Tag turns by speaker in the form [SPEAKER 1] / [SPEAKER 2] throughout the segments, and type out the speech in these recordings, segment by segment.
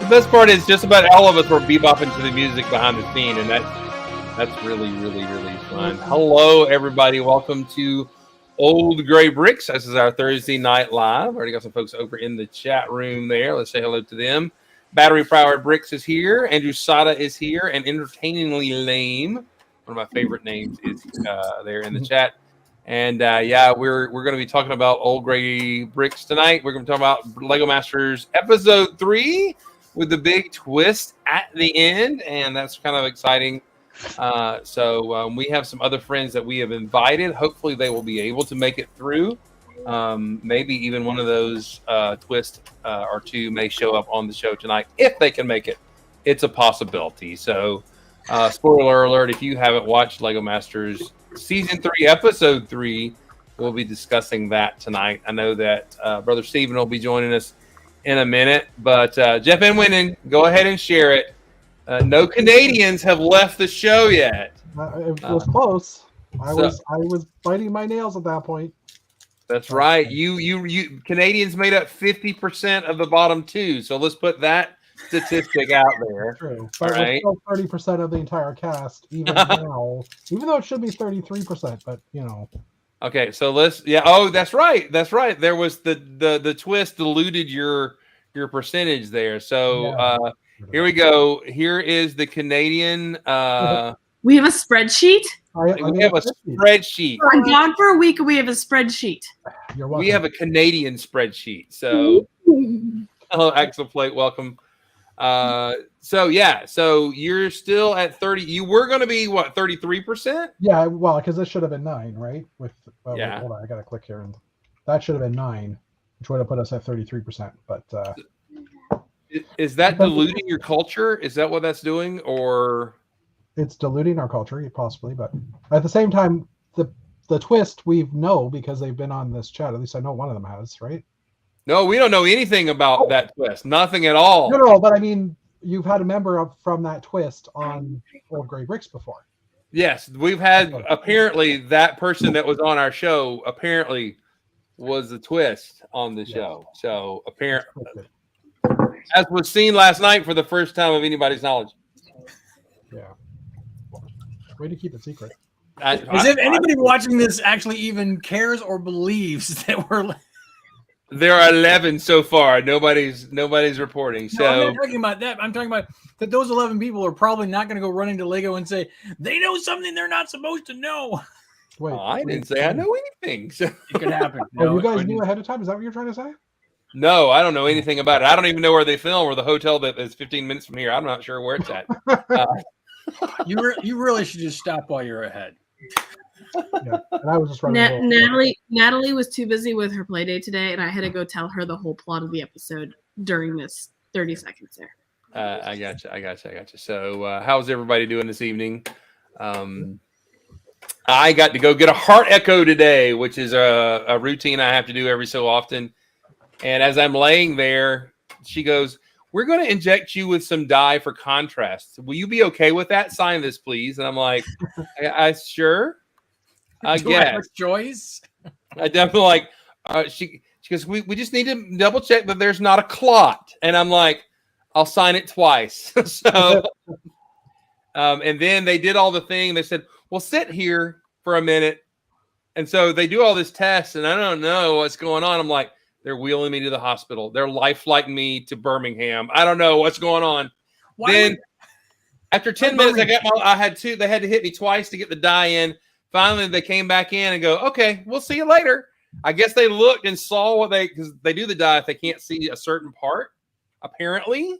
[SPEAKER 1] The best part is just about all of us were bebopping to the music behind the scene, and that's really, really, really fun. Hello, everybody. Welcome to Old Gray Bricks. This is our Thursday night live. Already got some folks over in the chat room there. Let's say hello to them. Battery Powered Bricks is here. Andrew Sada is here, and Entertainingly Lame, one of my favorite names, is there in the chat. And we're going to be talking about Old Gray Bricks tonight. We're going to talk about Lego Masters Episode 3 with the big twist at the end, and that's kind of exciting. So we have some other friends that we have invited. Hopefully they will be able to make it through. Maybe even one of those twists or two may show up on the show tonight if they can make it. It's a possibility. So spoiler alert, if you haven't watched Lego Masters Season 3, Episode 3, we'll be discussing that tonight. I know that Brother Stephen will be joining us in a minute, but Jeff Enwinen, go ahead and share it. No Canadians have left the show yet.
[SPEAKER 2] It was close. I was biting my nails at that point.
[SPEAKER 1] That's right. You Canadians made up 50% of the bottom two. So let's put that statistic out there.
[SPEAKER 2] True. But we're still 30% of the entire cast, even now. Even though it should be 33%, but you know.
[SPEAKER 1] Okay, so oh, that's right. That's right. There was the twist diluted your percentage there. So here we go. Here is the Canadian
[SPEAKER 3] we have a spreadsheet.
[SPEAKER 1] We have a spreadsheet.
[SPEAKER 3] I'm gone for a week and we have a spreadsheet.
[SPEAKER 2] You're welcome.
[SPEAKER 1] We have a Canadian spreadsheet. So hello, Axelplate, welcome. So you're still at 30. You were going to be what, 33%?
[SPEAKER 2] Yeah, well, because this should have been 9, right? Hold on, I got to click here, and that should have been 9, which would have put us at 33%. But
[SPEAKER 1] is that diluting your culture? Is that what that's doing, or
[SPEAKER 2] it's diluting our culture, possibly? But at the same time, the twist we know because they've been on this chat. At least I know one of them has, right?
[SPEAKER 1] No, we don't know anything about that twist. Nothing at all.
[SPEAKER 2] No, but I mean, you've had a member from that twist on Old Gray Bricks before.
[SPEAKER 1] Yes, we've had, apparently that person that was on our show apparently was the twist on the show. So apparently, as was seen last night for the first time of anybody's knowledge.
[SPEAKER 2] Yeah. Way to keep it secret.
[SPEAKER 4] As if anybody watching this actually even cares or believes that we're.
[SPEAKER 1] There are 11 so far. Nobody's reporting. So
[SPEAKER 4] I'm not talking about that. I'm talking about that those 11 people are probably not going to go running to Lego and say they know something they're not supposed to know.
[SPEAKER 1] Wait, I didn't say I know anything. So
[SPEAKER 4] it could happen.
[SPEAKER 2] You guys knew ahead of time? Is that what you're trying to say?
[SPEAKER 1] No, I don't know anything about it. I don't even know where they film or the hotel that is 15 minutes from here. I'm not sure where it's at.
[SPEAKER 4] You really should just stop while you're ahead.
[SPEAKER 2] Yeah, and I was just running.
[SPEAKER 3] Natalie was too busy with her play date today, and I had to go tell her the whole plot of the episode during this 30 seconds there.
[SPEAKER 1] I got you. So how's everybody doing this evening? I got to go get a heart echo today, which is a routine I have to do every so often. And as I'm laying there, she goes, "We're going to inject you with some dye for contrast. Will you be okay with that? Sign this, please." And I'm like, I sure. I guess.
[SPEAKER 4] Choice.
[SPEAKER 1] I definitely like. She goes, we just need to double check that there's not a clot, and I'm like, I'll sign it twice. So, and then they did all the thing. They said, "Well, sit here for a minute," and so they do all this tests, and I don't know what's going on. I'm like, they're wheeling me to the hospital. They're life-flighting me to Birmingham. I don't know what's going on. After 10 minutes, they had to hit me twice to get the dye in. Finally, they came back in and go, "Okay, we'll see you later." I guess they looked and saw because they do the dye if they can't see a certain part, apparently.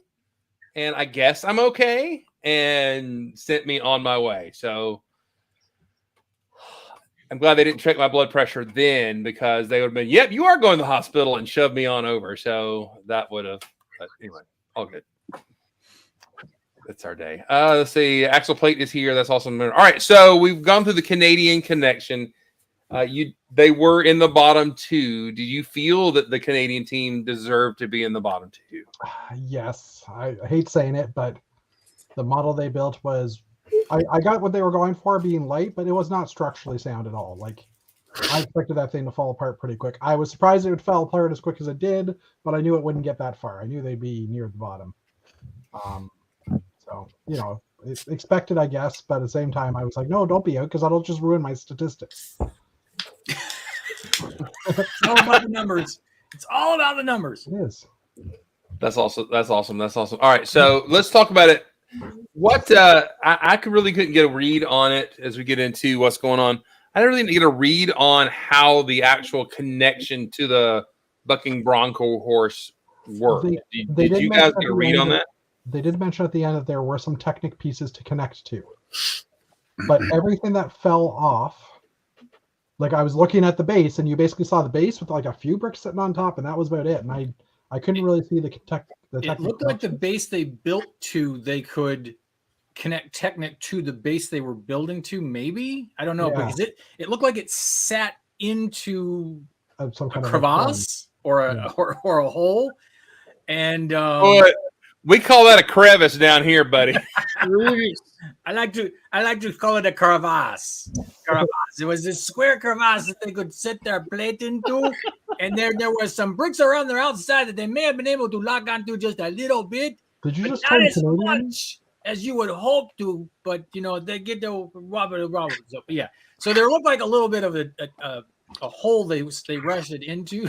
[SPEAKER 1] And I guess I'm okay and sent me on my way. So I'm glad they didn't check my blood pressure then, because they would have been, "Yep, you are going to the hospital," and shoved me on over. So that would have, but anyway, all good. That's our day. Let's see. Axel Plate is here. That's awesome. All right. So we've gone through the Canadian connection. They were in the bottom two. Do you feel that the Canadian team deserved to be in the bottom two?
[SPEAKER 2] Yes. I hate saying it, but the model they built was, I got what they were going for, being light, but it was not structurally sound at all. Like, I expected that thing to fall apart pretty quick. I was surprised it would fall apart as quick as it did, but I knew it wouldn't get that far. I knew they'd be near the bottom. So, expected, I guess, but at the same time, I was like, no, don't be out because that'll just ruin my statistics.
[SPEAKER 4] It's all about the numbers. It's all about the numbers.
[SPEAKER 2] It is.
[SPEAKER 1] That's awesome. All right, so let's talk about it. What I really couldn't get a read on it as we get into what's going on. I didn't really get a read on how the actual connection to the bucking bronco horse worked. Did you guys get a read on that?
[SPEAKER 2] They did mention at the end that there were some Technic pieces to connect to, but everything that fell off, like I was looking at the base, and you basically saw the base with like a few bricks sitting on top, and that was about it. And I couldn't really see the Technic.
[SPEAKER 4] It looked like the base they built to, they could connect Technic to the base they were building to. Maybe, I don't know, because it looked like it sat into
[SPEAKER 2] some kind
[SPEAKER 4] a crevasse or a hole, and
[SPEAKER 1] we call that a crevice down here, buddy.
[SPEAKER 4] I like to call it a crevasse. It was this square crevasse that they could set their plate into, and there were some bricks around their outside that they may have been able to lock onto just a little bit.
[SPEAKER 2] Did you just
[SPEAKER 4] not as much as you would hope to, but they get the rubber. So, yeah, so there looked like a little bit of a hole they rushed it into.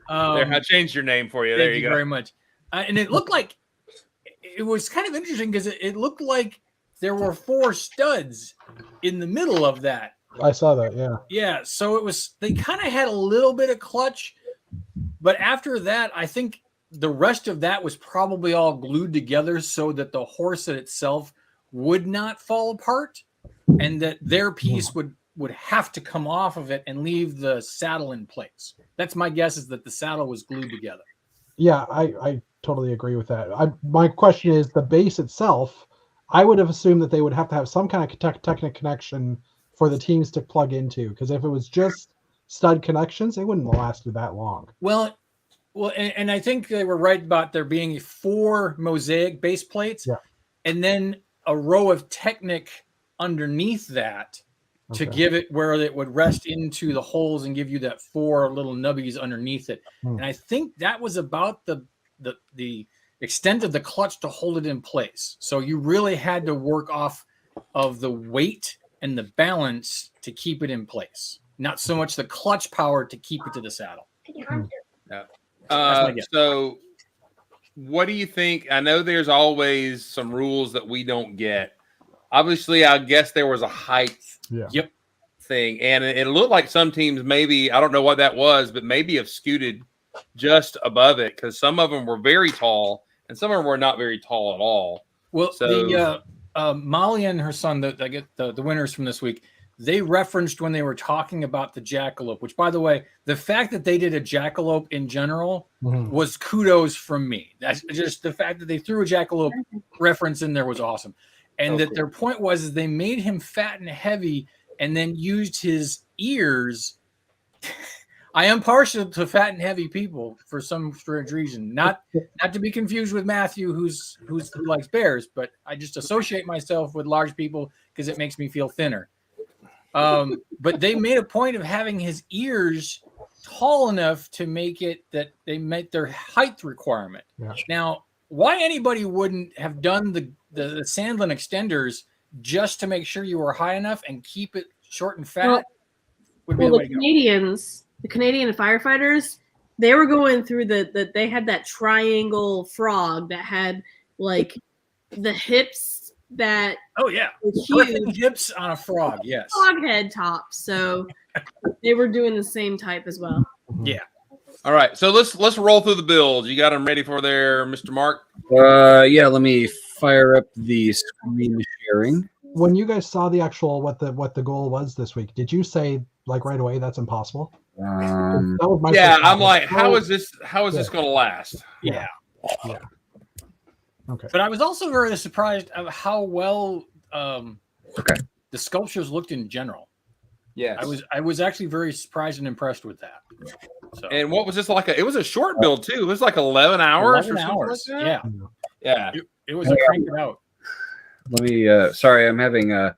[SPEAKER 1] I changed your name for you. There you go.
[SPEAKER 4] Very much. And it looked like it was kind of interesting because it looked like there were 4 studs in the middle of that.
[SPEAKER 2] I saw that, yeah.
[SPEAKER 4] Yeah, so they kind of had a little bit of clutch, but after that, I think the rest of that was probably all glued together so that the horse itself would not fall apart, and that their piece would have to come off of it and leave the saddle in place. That's my guess, is that the saddle was glued together.
[SPEAKER 2] Yeah, I totally agree with that. My question is, the base itself, I would have assumed that they would have to have some kind of Technic connection for the teams to plug into, because if it was just stud connections, it wouldn't have lasted that long.
[SPEAKER 4] Well, and I think they were right about there being 4 mosaic base plates, and then a row of Technic underneath that to give it where it would rest into the holes and give you that 4 little nubbies underneath it. And I think that was about the extent of the clutch to hold it in place. So you really had to work off of the weight and the balance to keep it in place, not so much the clutch power to keep it to the saddle.
[SPEAKER 1] So what do you think? I know there's always some rules that we don't get. Obviously, I guess there was a height thing, and it looked like some teams maybe, I don't know what that was, but maybe have scooted just above it, because some of them were very tall and some of them were not very tall at all.
[SPEAKER 4] Well, Molly and her son, the winners from this week, they referenced when they were talking about the jackalope, which, by the way, the fact that they did a jackalope in general was kudos from me. That's just the fact that they threw a jackalope reference in there was awesome. And their point was is they made him fat and heavy and then used his ears. I am partial to fat and heavy people for some strange reason. Not to be confused with Matthew, who likes bears, but I just associate myself with large people because it makes me feel thinner. But they made a point of having his ears tall enough to make it that they met their height requirement. Yeah. Now, why anybody wouldn't have done the Sandlin extenders just to make sure you were high enough and keep it short and fat would be the way to go.
[SPEAKER 3] The Canadian firefighters, they were going through they had that triangle frog that had like the hips that
[SPEAKER 4] perfect hips on a frog, yes,
[SPEAKER 3] frog head top. So they were doing the same type as well.
[SPEAKER 4] Yeah.
[SPEAKER 1] All right, so let's roll through the builds. You got them ready for there, Mr. Mark?
[SPEAKER 5] Yeah. Let me fire up the screen sharing.
[SPEAKER 2] When you guys saw the actual what the goal was this week, did you say like right away that's impossible?
[SPEAKER 1] That was my I'm like, how is this going to last?
[SPEAKER 2] Yeah.
[SPEAKER 4] Okay. But I was also very surprised of how well the sculptures looked in general.
[SPEAKER 1] Yes.
[SPEAKER 4] I was actually very surprised and impressed with that. So.
[SPEAKER 1] And what was this like? It was a short build too. It was like 11 hours.
[SPEAKER 4] 11 hours.
[SPEAKER 1] Like that? Yeah.
[SPEAKER 4] It was a crank it out.
[SPEAKER 5] Let me. Sorry, I'm having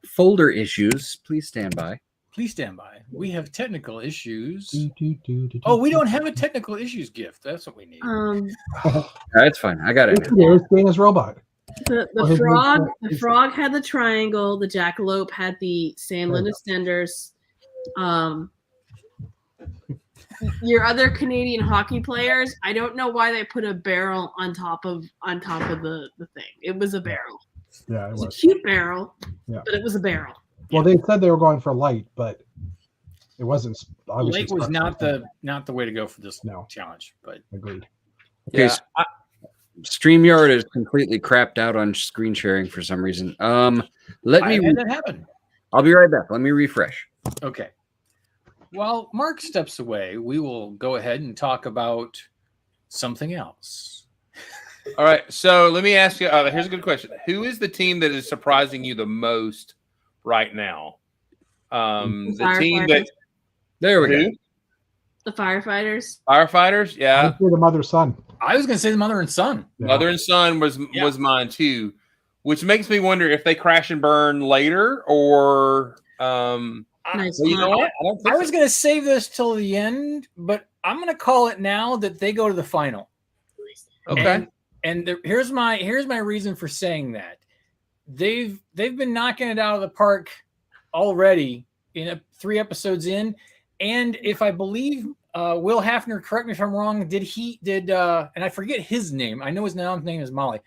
[SPEAKER 5] folder issues. Please stand by.
[SPEAKER 4] Please stand by. We have technical issues. Oh, we don't have a technical issues gift. That's what we need.
[SPEAKER 5] That's fine. I got it.
[SPEAKER 2] There's Dana's robot.
[SPEAKER 3] The frog had the triangle. The jackalope had the Sandland extenders. Your other Canadian hockey players, I don't know why they put a barrel on top of the thing. It was a barrel.
[SPEAKER 2] Yeah,
[SPEAKER 3] it was a cute barrel.
[SPEAKER 2] Yeah,
[SPEAKER 3] but it was a barrel.
[SPEAKER 2] Well, they said they were going for light, but it wasn't.
[SPEAKER 4] Light was not the way to go for this challenge. But
[SPEAKER 2] agreed.
[SPEAKER 5] Okay, so StreamYard is completely crapped out on screen sharing for some reason. Let me.
[SPEAKER 4] Had that happen.
[SPEAKER 5] I'll be right back. Let me refresh.
[SPEAKER 4] Okay. While Mark steps away, we will go ahead and talk about something else.
[SPEAKER 1] All right. So let me ask you. Here's a good question. Who is the team that is surprising you the most right now? The team that.
[SPEAKER 5] There we go.
[SPEAKER 3] The firefighters.
[SPEAKER 1] Firefighters. Yeah.
[SPEAKER 2] The mother son.
[SPEAKER 4] I was going to say the mother and son.
[SPEAKER 1] Yeah. Mother and son was mine too, which makes me wonder if they crash and burn later or.
[SPEAKER 3] Nice.
[SPEAKER 1] Well, you know what?
[SPEAKER 4] I was going to save this till the end, but I'm going to call it now that they go to the final.
[SPEAKER 1] Okay.
[SPEAKER 4] And here's my reason for saying that. They've been knocking it out of the park already in 3 episodes in, and if I believe Will Hafner, correct me if I'm wrong, and I forget his name. I know his name is Molly.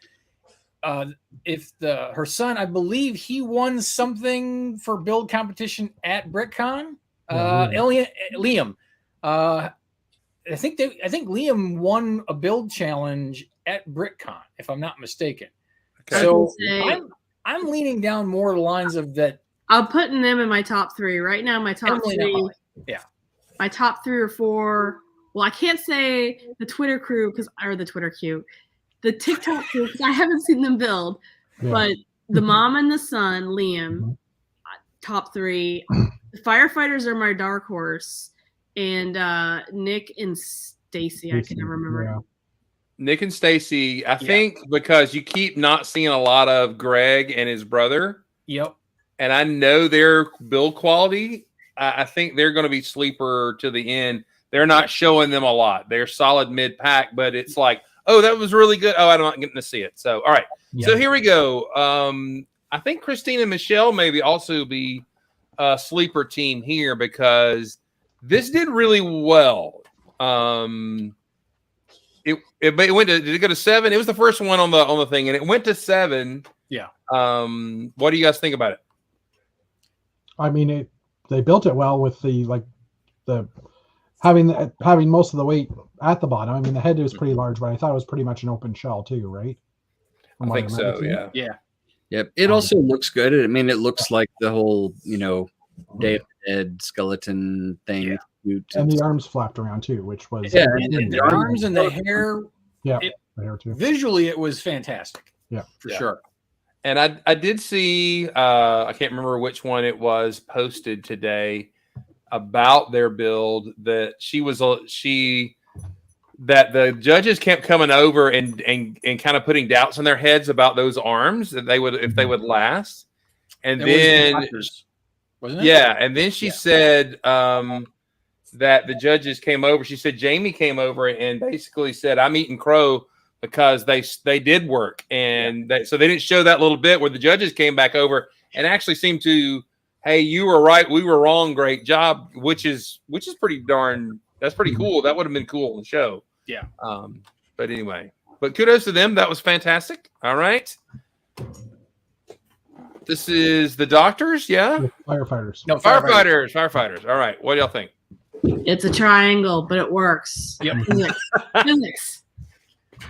[SPEAKER 4] Her son, I believe he won something for build competition at BritCon. Liam. I think Liam won a build challenge at BritCon, if I'm not mistaken. Okay. So I'm leaning down more the lines of that.
[SPEAKER 3] I'm putting them in my top 3 right now. My top 3, my top 3 or 4. Well, I can't say the Twitter crew the TikTok crew, because I haven't seen them build. Yeah. But the mom and the son, Liam, top 3. The firefighters are my dark horse, and Nick and Stacy. I can never remember.
[SPEAKER 1] Yeah. Nick and Stacy, I think because you keep not seeing a lot of Greg and his brother.
[SPEAKER 4] Yep.
[SPEAKER 1] And I know their build quality. I think they're going to be sleeper to the end. They're not showing them a lot. They're solid mid-pack, but it's like, oh, that was really good. Oh, I'm not getting to see it. So, all right. Yeah. So here we go. I think Christine and Michelle maybe also be a sleeper team here because this did really well. It went to, did it go to 7? It was the first one on the thing, and it went to 7.
[SPEAKER 4] Yeah.
[SPEAKER 1] What do you guys think about it?
[SPEAKER 2] I mean, they built it well with the having most of the weight at the bottom. I mean, the head was pretty large, but I thought it was pretty much an open shell too, right?
[SPEAKER 1] I think so. Yeah.
[SPEAKER 4] Yeah.
[SPEAKER 5] Yep. It also looks good. I mean, it looks like the whole, Day of the Dead skeleton thing.
[SPEAKER 2] Yeah. And the arms flapped around too, which was
[SPEAKER 4] and the arms and the hair.
[SPEAKER 2] Yeah, the hair too.
[SPEAKER 4] Visually, it was fantastic.
[SPEAKER 2] Yeah,
[SPEAKER 4] for sure.
[SPEAKER 1] And I did see I can't remember which one it was posted today about their build that that the judges kept coming over and kind of putting doubts in their heads about those arms that they would if they would last. And then
[SPEAKER 4] wasn't it?
[SPEAKER 1] Yeah, and then she said that the judges came over. She said Jamie came over and basically said, "I'm eating crow because they did work." And so they didn't show that little bit where the judges came back over and actually seemed to, "Hey, you were right, we were wrong, great job," which is pretty darn. That's pretty cool. That would have been cool on the show.
[SPEAKER 4] Yeah.
[SPEAKER 1] But anyway, but kudos to them. That was fantastic. All right. This is the doctors. Yeah.
[SPEAKER 2] Firefighters.
[SPEAKER 1] No, firefighters. All right. What do y'all think?
[SPEAKER 3] It's a triangle, but it works.
[SPEAKER 4] Yep.
[SPEAKER 3] Physics.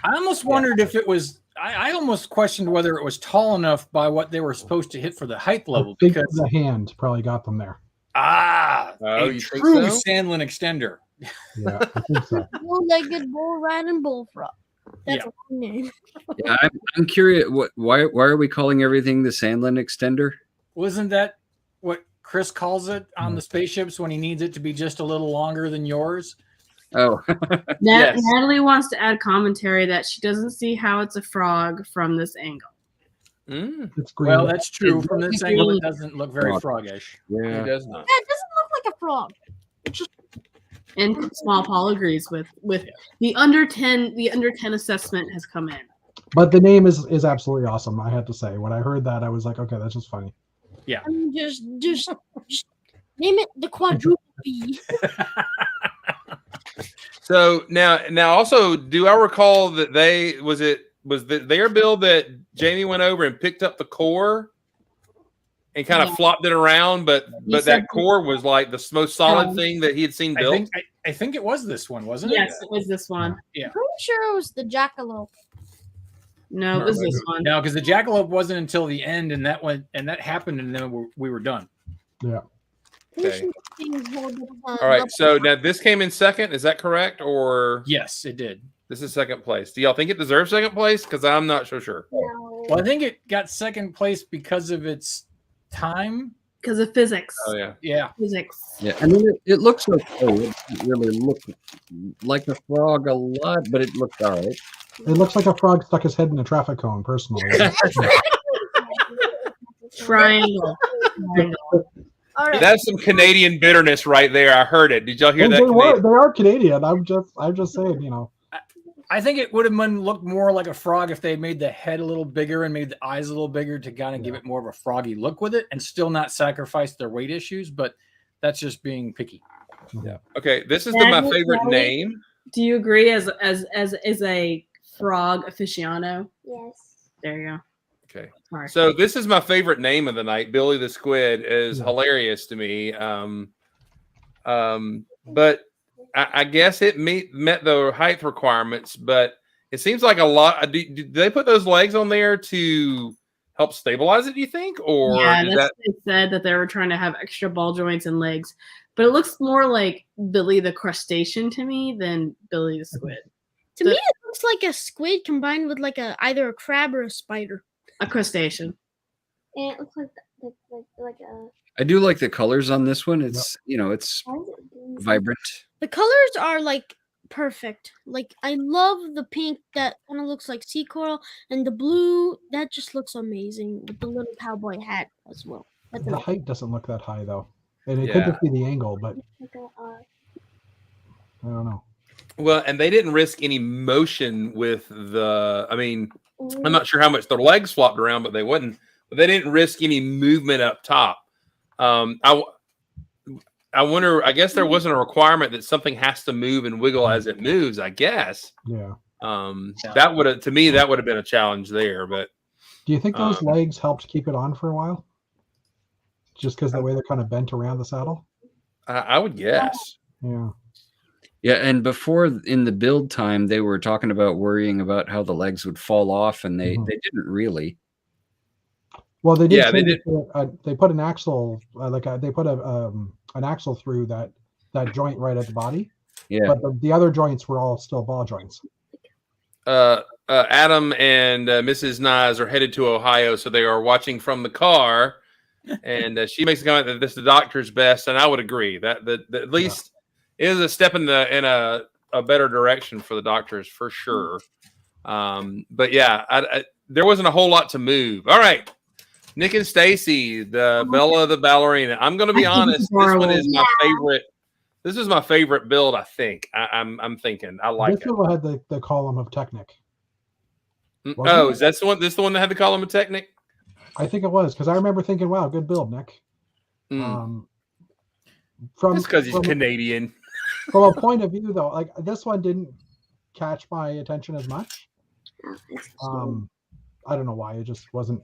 [SPEAKER 4] I almost wondered if it was. I almost questioned whether it was tall enough by what they were supposed to hit for the height level.
[SPEAKER 2] Because the hand probably got them there.
[SPEAKER 4] A true Sandland extender.
[SPEAKER 2] Yeah, I think so.
[SPEAKER 6] Bull-legged, bull-riding bullfrog. That's what I mean.
[SPEAKER 5] Yeah, I'm curious. Why are we calling everything the Sandland extender?
[SPEAKER 4] Wasn't that what Chris calls it on the spaceships when he needs it to be just a little longer than yours?
[SPEAKER 5] Oh,
[SPEAKER 1] yes.
[SPEAKER 3] Natalie wants to add commentary that she doesn't see how it's a frog from this angle.
[SPEAKER 2] It's green.
[SPEAKER 4] Well, that's true. From this angle, it doesn't look very froggish.
[SPEAKER 5] Yeah,
[SPEAKER 1] it does not.
[SPEAKER 6] That doesn't frog.
[SPEAKER 3] And Small Paul agrees with the under 10. The under 10 assessment has come in.
[SPEAKER 2] But the name is absolutely awesome. I had to say, when I heard that, I was like, okay, that's just funny.
[SPEAKER 4] Yeah.
[SPEAKER 6] I mean, just name it the quadruple P.
[SPEAKER 1] So now also, do I recall that their build that Jamie went over and picked up the core and kind of flopped it around, but that core was like the most solid thing that he had seen built?
[SPEAKER 4] I think it was this one, wasn't it?
[SPEAKER 3] Yes, it was this one.
[SPEAKER 4] Yeah.
[SPEAKER 6] Pretty sure it was the jackalope.
[SPEAKER 3] No, it was this one.
[SPEAKER 4] No, because the jackalope wasn't until the end, and that happened, and then we were done.
[SPEAKER 2] Yeah.
[SPEAKER 1] Okay. All right. So now this came in second. Is that correct? Or
[SPEAKER 4] yes, it did.
[SPEAKER 1] This is second place. Do y'all think it deserves second place? Because I'm not so sure.
[SPEAKER 6] No.
[SPEAKER 4] Well, I think it got second place because of its time.
[SPEAKER 3] Because of physics.
[SPEAKER 1] Oh yeah.
[SPEAKER 4] Yeah.
[SPEAKER 3] Physics.
[SPEAKER 5] Yeah, I mean, it looks okay. It doesn't really look like a frog a lot, but it looks all right.
[SPEAKER 2] It looks like a frog stuck his head in a traffic cone, personally.
[SPEAKER 3] Triangle.
[SPEAKER 6] All right.
[SPEAKER 1] That's some Canadian bitterness right there. I heard it. Did y'all hear that?
[SPEAKER 2] They are Canadian. I'm just saying, you know.
[SPEAKER 4] I think it would have looked more like a frog if they had made the head a little bigger and made the eyes a little bigger to kind of give it more of a froggy look with it, and still not sacrifice their weight issues. But that's just being picky.
[SPEAKER 1] Yeah. Okay. This is my favorite name.
[SPEAKER 3] Do you agree as a frog aficionado?
[SPEAKER 6] Yes.
[SPEAKER 3] There you go.
[SPEAKER 1] Okay.
[SPEAKER 3] Sorry.
[SPEAKER 1] So this is my favorite name of the night. Billy the Squid is hilarious to me. But I guess it met the height requirements, but it seems like a lot. Do they put those legs on there to help stabilize it, do you think? Or
[SPEAKER 3] yeah, they said that they were trying to have extra ball joints and legs. But it looks more like Billy the Crustacean to me than Billy the Squid.
[SPEAKER 6] To me, it looks like a squid combined with like either a crab or a spider.
[SPEAKER 3] A crustacean.
[SPEAKER 6] And it looks like a.
[SPEAKER 5] I do like the colors on this one. It's it's vibrant.
[SPEAKER 6] The colors are like perfect. Like I love the pink that kind of looks like sea coral, and the blue that just looks amazing with the little cowboy hat as well.
[SPEAKER 2] The height doesn't look that high though, and it could just be the angle, but I don't know.
[SPEAKER 1] Well, and they didn't risk any motion with the. I mean, I'm not sure how much their legs flopped around, but they wouldn't. But they didn't risk any movement up top. I wonder. I guess there wasn't a requirement that something has to move and wiggle as it moves. I guess.
[SPEAKER 2] Yeah.
[SPEAKER 1] That would have, to me, that would have been a challenge there. But
[SPEAKER 2] do you think those legs helped keep it on for a while? Just because the way they're kind of bent around the saddle.
[SPEAKER 1] I would guess.
[SPEAKER 2] Yeah.
[SPEAKER 5] Yeah, and before in the build time, they were talking about worrying about how the legs would fall off, and they didn't really.
[SPEAKER 2] Well, they did.
[SPEAKER 1] Yeah, they did.
[SPEAKER 2] They put an axle, they put an axle through that joint right at the body.
[SPEAKER 5] Yeah.
[SPEAKER 2] But the other joints were all still ball joints.
[SPEAKER 1] Adam and Mrs. Nyes are headed to Ohio, so they are watching from the car, and she makes a comment that this is the doctor's best, and I would agree that at least is a step in a better direction for the doctors for sure. But yeah, there wasn't a whole lot to move. All right. Nick and Stacy, the Bella the ballerina. I'm going to be honest. This one is my favorite. This is my favorite build. I think. I'm thinking. I like it.
[SPEAKER 2] This one had the column of Technic.
[SPEAKER 1] Oh, is that the one? This the one that had the column of Technic?
[SPEAKER 2] I think it was because I remember thinking, "Wow, good build, Nick."
[SPEAKER 1] Just because he's Canadian.
[SPEAKER 2] From a point of view, though, like this one didn't catch my attention as much. I don't know why. It just wasn't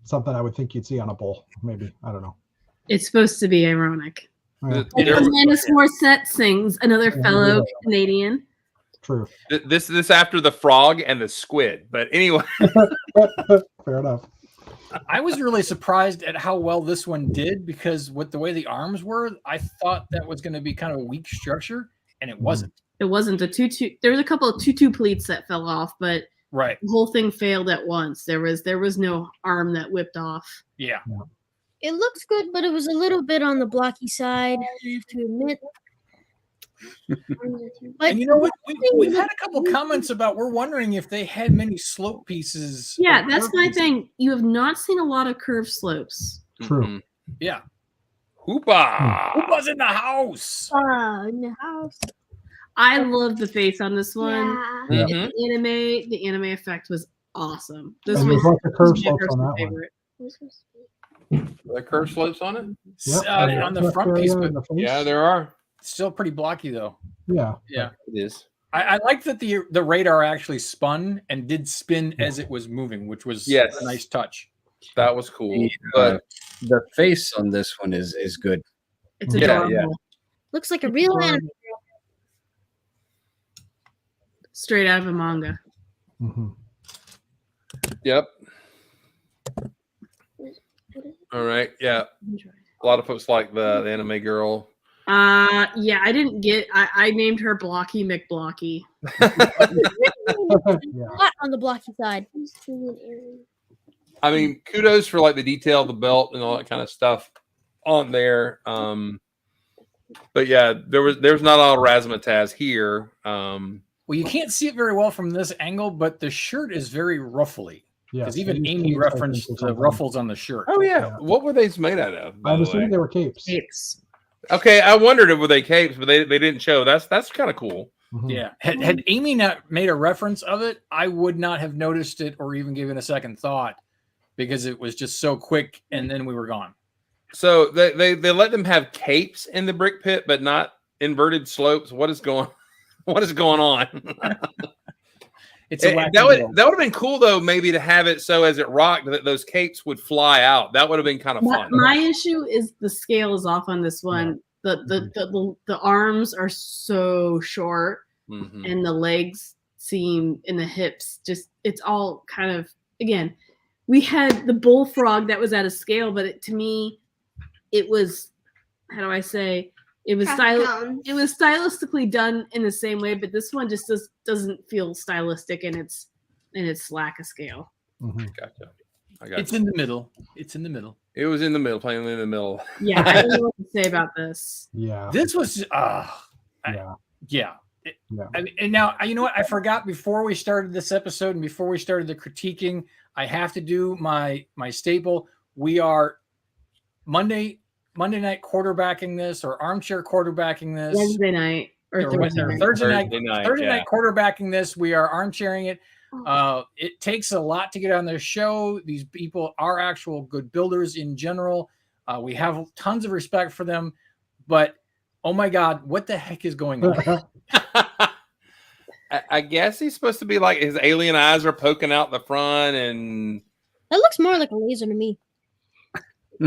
[SPEAKER 2] something I would think you'd see on a bull. Maybe, I don't know.
[SPEAKER 3] It's supposed to be ironic.
[SPEAKER 2] Yeah.
[SPEAKER 3] Because Manus Morissette sings, another fellow Canadian.
[SPEAKER 2] True.
[SPEAKER 1] This after the frog and the squid. But anyway.
[SPEAKER 2] Fair enough.
[SPEAKER 4] I was really surprised at how well this one did because with the way the arms were, I thought that was going to be kind of a weak structure, and it wasn't.
[SPEAKER 3] It wasn't a tutu. There was a couple of tutu pleats that fell off, but
[SPEAKER 4] right,
[SPEAKER 3] the whole thing failed at once. There was no arm that whipped off.
[SPEAKER 4] Yeah.
[SPEAKER 6] It looks good, but it was a little bit on the blocky side, I have to admit.
[SPEAKER 4] And you know what? We've had a couple comments about we're wondering if they had many slope pieces.
[SPEAKER 3] Yeah, that's my thing. You have not seen a lot of curved slopes.
[SPEAKER 2] True.
[SPEAKER 4] Yeah.
[SPEAKER 1] Hoopa.
[SPEAKER 4] Hoopa's in the house.
[SPEAKER 6] In the house.
[SPEAKER 3] I love the face on this one.
[SPEAKER 6] Yeah.
[SPEAKER 1] Mhm.
[SPEAKER 3] The anime effect was awesome. This
[SPEAKER 2] And
[SPEAKER 3] was
[SPEAKER 2] there's lots of curve
[SPEAKER 3] my
[SPEAKER 2] slopes on
[SPEAKER 3] personal
[SPEAKER 2] that one.
[SPEAKER 3] favorite.
[SPEAKER 1] The curve slopes on it?
[SPEAKER 2] Yep.
[SPEAKER 4] On the front piece, but
[SPEAKER 1] Yeah, there are.
[SPEAKER 4] still pretty blocky though.
[SPEAKER 2] Yeah.
[SPEAKER 4] Yeah.
[SPEAKER 1] It is.
[SPEAKER 4] I like that the radar actually spun and did spin as it was moving, which was
[SPEAKER 1] Yes.
[SPEAKER 4] a nice touch.
[SPEAKER 1] That was cool.
[SPEAKER 5] The,
[SPEAKER 1] But
[SPEAKER 5] the face on this one is good.
[SPEAKER 3] It's
[SPEAKER 1] Yeah,
[SPEAKER 3] adorable.
[SPEAKER 1] yeah.
[SPEAKER 6] Looks like a real anime.
[SPEAKER 3] Straight out of a manga.
[SPEAKER 2] Mhm.
[SPEAKER 1] yep. All right. Yeah. A lot of folks like the anime girl.
[SPEAKER 3] Yeah, I didn't get. I named her Blocky McBlocky.
[SPEAKER 2] Yeah.
[SPEAKER 6] Not on the blocky side.
[SPEAKER 1] I mean, kudos for like the detail of the belt and all that kind of stuff on there. But yeah, there's not all razzmatazz here.
[SPEAKER 4] Well, you can't see it very well from this angle, but the shirt is very ruffly.
[SPEAKER 2] Yeah.
[SPEAKER 4] Because even
[SPEAKER 2] It used to
[SPEAKER 4] Amy
[SPEAKER 2] be
[SPEAKER 4] referenced
[SPEAKER 2] something.
[SPEAKER 4] the ruffles on the shirt.
[SPEAKER 1] Oh yeah.
[SPEAKER 2] Yeah.
[SPEAKER 1] What were they made out of? By
[SPEAKER 2] I'm
[SPEAKER 1] the
[SPEAKER 2] assuming
[SPEAKER 1] way?
[SPEAKER 2] they were capes.
[SPEAKER 3] Capes.
[SPEAKER 1] Okay, I wondered if were they capes, but they didn't show. That's kind of cool.
[SPEAKER 2] Mhm.
[SPEAKER 4] Yeah. Had Amy not made a reference of it, I would not have noticed it or even given a second thought because it was just so quick and then we were gone.
[SPEAKER 1] So they let them have capes in the brick pit, but not inverted slopes. What is going on?
[SPEAKER 4] It's a
[SPEAKER 1] that would have been cool though, maybe to have it so as it rocked that those capes would fly out. That would have been kind of fun.
[SPEAKER 3] My issue is the scale is off on this one. The arms are so short,
[SPEAKER 1] Mhm.
[SPEAKER 3] and the legs seem and the hips just it's all kind of again. We had the bullfrog that was at a scale, but to me, it was how do I say it was it was stylistically done in the same way, but this one just doesn't feel stylistic in its lack of scale.
[SPEAKER 2] Mhm.
[SPEAKER 1] Gotcha. I got
[SPEAKER 4] It's
[SPEAKER 1] you.
[SPEAKER 4] in the middle. It's in the middle.
[SPEAKER 1] It was in the middle, playing in the middle.
[SPEAKER 3] Yeah, I don't know what to say about this.
[SPEAKER 2] Yeah.
[SPEAKER 4] This was
[SPEAKER 2] Yeah.
[SPEAKER 4] yeah.
[SPEAKER 2] Yeah.
[SPEAKER 4] And now you know what I forgot before we started this episode and before we started the critiquing, I have to do my staple. We are Monday night quarterbacking this or armchair quarterbacking this.
[SPEAKER 3] Wednesday night or Thursday night.
[SPEAKER 4] Thursday night
[SPEAKER 1] yeah.
[SPEAKER 4] night quarterbacking this. We are armchairing it. It takes a lot to get on this show. These people are actual good builders in general. We have tons of respect for them, but oh my God, what the heck is going on?
[SPEAKER 1] I guess he's supposed to be like his alien eyes are poking out the front, and
[SPEAKER 6] That looks more like a laser to me.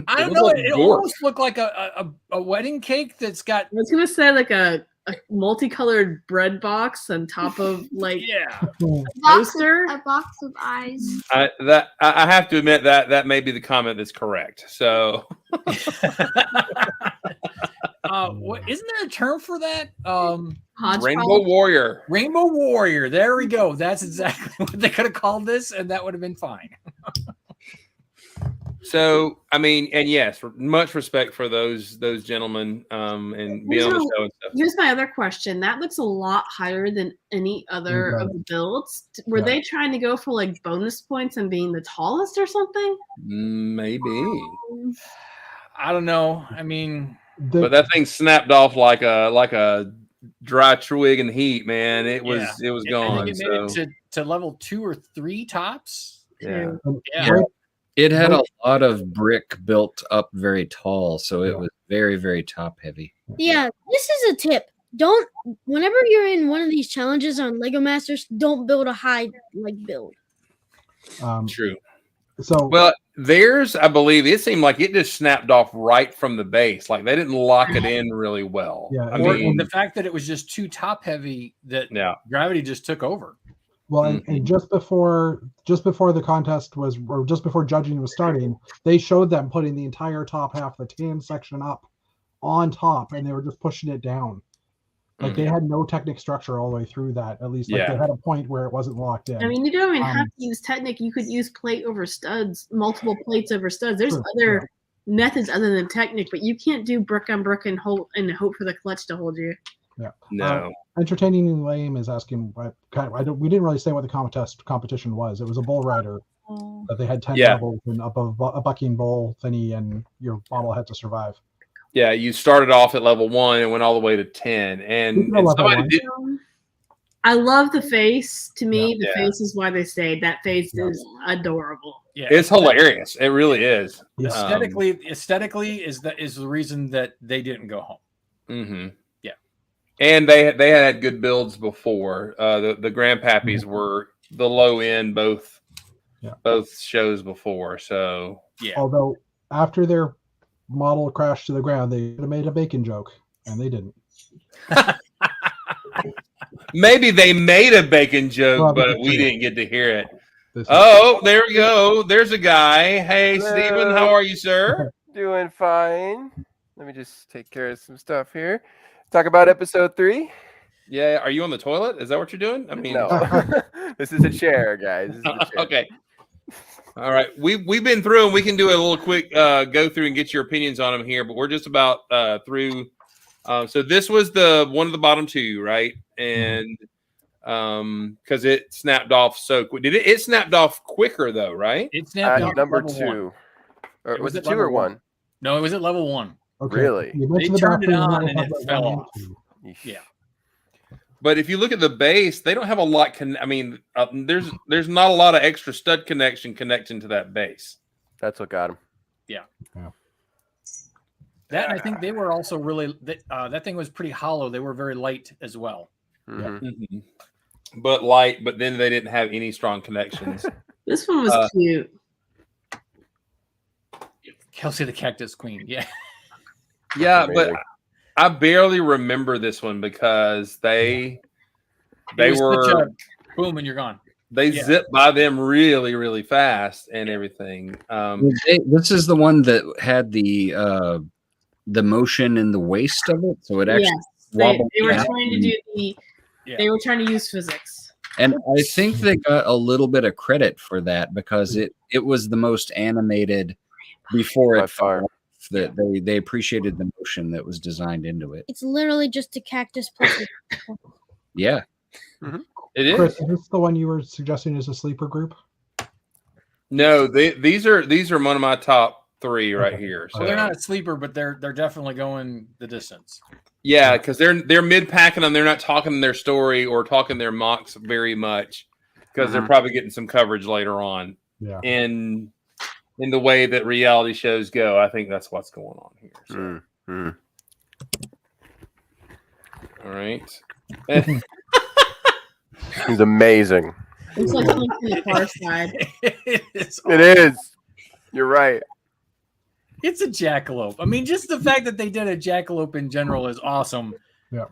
[SPEAKER 4] I don't
[SPEAKER 1] It
[SPEAKER 4] know.
[SPEAKER 1] looks like
[SPEAKER 4] It
[SPEAKER 1] a
[SPEAKER 4] almost looked like a wedding cake that's got
[SPEAKER 3] I was gonna say like a multicolored bread box on top of like
[SPEAKER 4] yeah.
[SPEAKER 3] toaster.
[SPEAKER 7] A box of eyes.
[SPEAKER 1] I have to admit that may be the comment that's correct. So
[SPEAKER 4] What isn't there a term for that?
[SPEAKER 3] Hodgepodge.
[SPEAKER 1] Rainbow Warrior.
[SPEAKER 4] Rainbow Warrior. There we go. That's exactly what they could have called this, and that would have been fine.
[SPEAKER 1] So I mean, and yes, much respect for those gentlemen and being on the show and stuff.
[SPEAKER 3] Here's my other question. That looks a lot higher than any other of the builds. Were they trying to go for like bonus points and being the tallest or something?
[SPEAKER 1] Maybe.
[SPEAKER 4] I don't know. I mean,
[SPEAKER 1] But that thing snapped off like a dry twig in the heat, man. It was gone.
[SPEAKER 4] I think it made it to level 2 or 3 tops.
[SPEAKER 1] Yeah.
[SPEAKER 4] Yeah.
[SPEAKER 5] It had a lot of brick built up very tall, so it was very, very top heavy.
[SPEAKER 6] Yeah, this is a tip. Don't whenever you're in one of these challenges on Lego Masters, don't build a high build.
[SPEAKER 1] True.
[SPEAKER 2] So
[SPEAKER 1] well, theirs, I believe, it seemed like it just snapped off right from the base. Like they didn't lock it in really well.
[SPEAKER 2] Yeah,
[SPEAKER 1] I
[SPEAKER 4] Or
[SPEAKER 1] mean,
[SPEAKER 4] the fact that it was just too top heavy that gravity just took over.
[SPEAKER 2] well, and just before the contest was, or just before judging was starting, they showed them putting the entire top half, the tan section up on top, and they were just pushing it down. Like they had no Technic structure all the way through that. At least they had a point where it wasn't locked in.
[SPEAKER 3] I mean, you don't even have to use Technic. You could use plate over studs, multiple plates over studs. There's other methods other than Technic, but you can't do brick on brick and hope for the clutch to hold you.
[SPEAKER 2] Yeah.
[SPEAKER 1] No.
[SPEAKER 2] Entertaining and Lame is asking. We didn't really say what the competition was. It was a bull rider that they had 10 levels and above a bucking bull thingy, and your model had to survive.
[SPEAKER 1] Yeah, you started off at level 1 and went all the way to 10. And somebody did.
[SPEAKER 3] I love the face. To me, the face is why they stayed. That face is adorable.
[SPEAKER 1] Yeah, it's hilarious. It really is.
[SPEAKER 4] Aesthetically is the reason that they didn't go home.
[SPEAKER 1] Mm-hmm. Yeah, and they had good builds before. The Grandpappies were the low end both shows before. So yeah.
[SPEAKER 2] Although after their model crashed to the ground, they could have made a bacon joke, and they didn't.
[SPEAKER 1] Maybe they made a bacon joke, but we didn't get to hear it. Oh, there we go. There's a guy. Hey, hello. Steven, how are you, sir?
[SPEAKER 7] Doing fine. Let me just take care of some stuff here. Talk about episode 3.
[SPEAKER 1] Yeah, are you on the toilet? Is that what you're doing? I mean,
[SPEAKER 7] no. This is a chair, guys. This is a chair.
[SPEAKER 1] Okay. All right. We've been through, and we can do a little quick go through and get your opinions on them here, but we're just about through. So this was the one of the bottom 2, right? And because it snapped off so quick. Did it snapped off quicker though, right?
[SPEAKER 4] It snapped off
[SPEAKER 7] number 2. Or was it 2 or 1?
[SPEAKER 4] No, it was at level 1.
[SPEAKER 7] Okay. Really?
[SPEAKER 4] They turned it on and it fell off. Yeah.
[SPEAKER 1] But if you look at the base, they don't have a lot. There's not a lot of extra stud connection to that base.
[SPEAKER 7] That's what got them.
[SPEAKER 4] Yeah. That, and I think they were also really that thing was pretty hollow. They were very light as well.
[SPEAKER 7] Mm-hmm.
[SPEAKER 1] Mm-hmm. But light, but then they didn't have any strong connections.
[SPEAKER 3] This one was cute.
[SPEAKER 4] Kelsey the Cactus Queen. Yeah.
[SPEAKER 1] Yeah, but I barely remember this one because they were
[SPEAKER 4] boom and you're gone.
[SPEAKER 1] They zipped by them really, really fast and everything.
[SPEAKER 5] This is the one that had the motion in the waist of it, so it actually wobbled.
[SPEAKER 3] They were trying to do they were trying to use physics.
[SPEAKER 5] And I think they got a little bit of credit for that because it was the most animated before it fell. That they appreciated the motion that was designed into it.
[SPEAKER 6] It's literally just a cactus plus.
[SPEAKER 5] Yeah.
[SPEAKER 1] Mm-hmm. It is.
[SPEAKER 2] Chris, is this the one you were suggesting as a sleeper group?
[SPEAKER 1] No, these are one of my top 3 right here. So
[SPEAKER 4] they're not a sleeper, but they're definitely going the distance.
[SPEAKER 1] Yeah, because they're mid packing them. They're not talking their story or talking their mocks very much because they're probably getting some coverage later on.
[SPEAKER 2] Yeah.
[SPEAKER 1] In the way that reality shows go, I think that's what's going on here. So. All right.
[SPEAKER 7] He's amazing.
[SPEAKER 3] It's like something from the far side.
[SPEAKER 7] It is. You're right.
[SPEAKER 4] It's a jackalope. I mean, just the fact that they did a jackalope in general is awesome.
[SPEAKER 2] Yeah.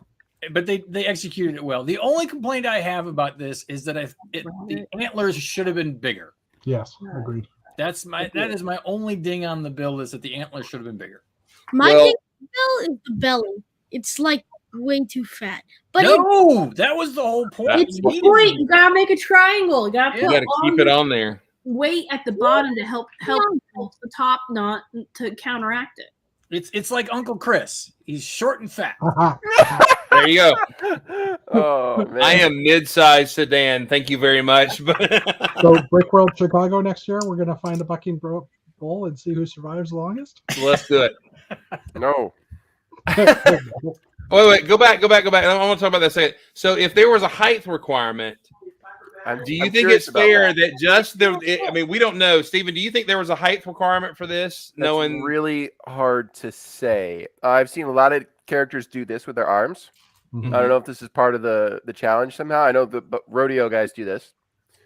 [SPEAKER 4] But they executed it well. The only complaint I have about this is that the antlers should have been bigger.
[SPEAKER 2] Yes, agreed.
[SPEAKER 4] That is my only ding on the build is that the antlers should have been bigger.
[SPEAKER 6] My ding on the build is the belly. It's like way too fat. But
[SPEAKER 4] that was the whole point.
[SPEAKER 3] It's the point. You gotta make a triangle. You gotta
[SPEAKER 1] keep it on there.
[SPEAKER 3] Weight at the bottom to help the top not to counteract it.
[SPEAKER 4] It's like Uncle Chris. He's short and fat.
[SPEAKER 1] There you go.
[SPEAKER 7] Oh man.
[SPEAKER 1] I am mid-sized sedan. Thank you very much.
[SPEAKER 2] So Brick World Chicago next year, we're gonna find a bucking bull and see who survives the longest.
[SPEAKER 1] Let's do it.
[SPEAKER 7] No.
[SPEAKER 1] Wait, go back. I want to talk about that a second. So if there was a height requirement, do you think it's fair that just we don't know. Steven, do you think there was a height requirement for this?
[SPEAKER 7] That's really hard to say. I've seen a lot of characters do this with their arms. Mm-hmm. I don't know if this is part of the challenge somehow. I know the rodeo guys do this.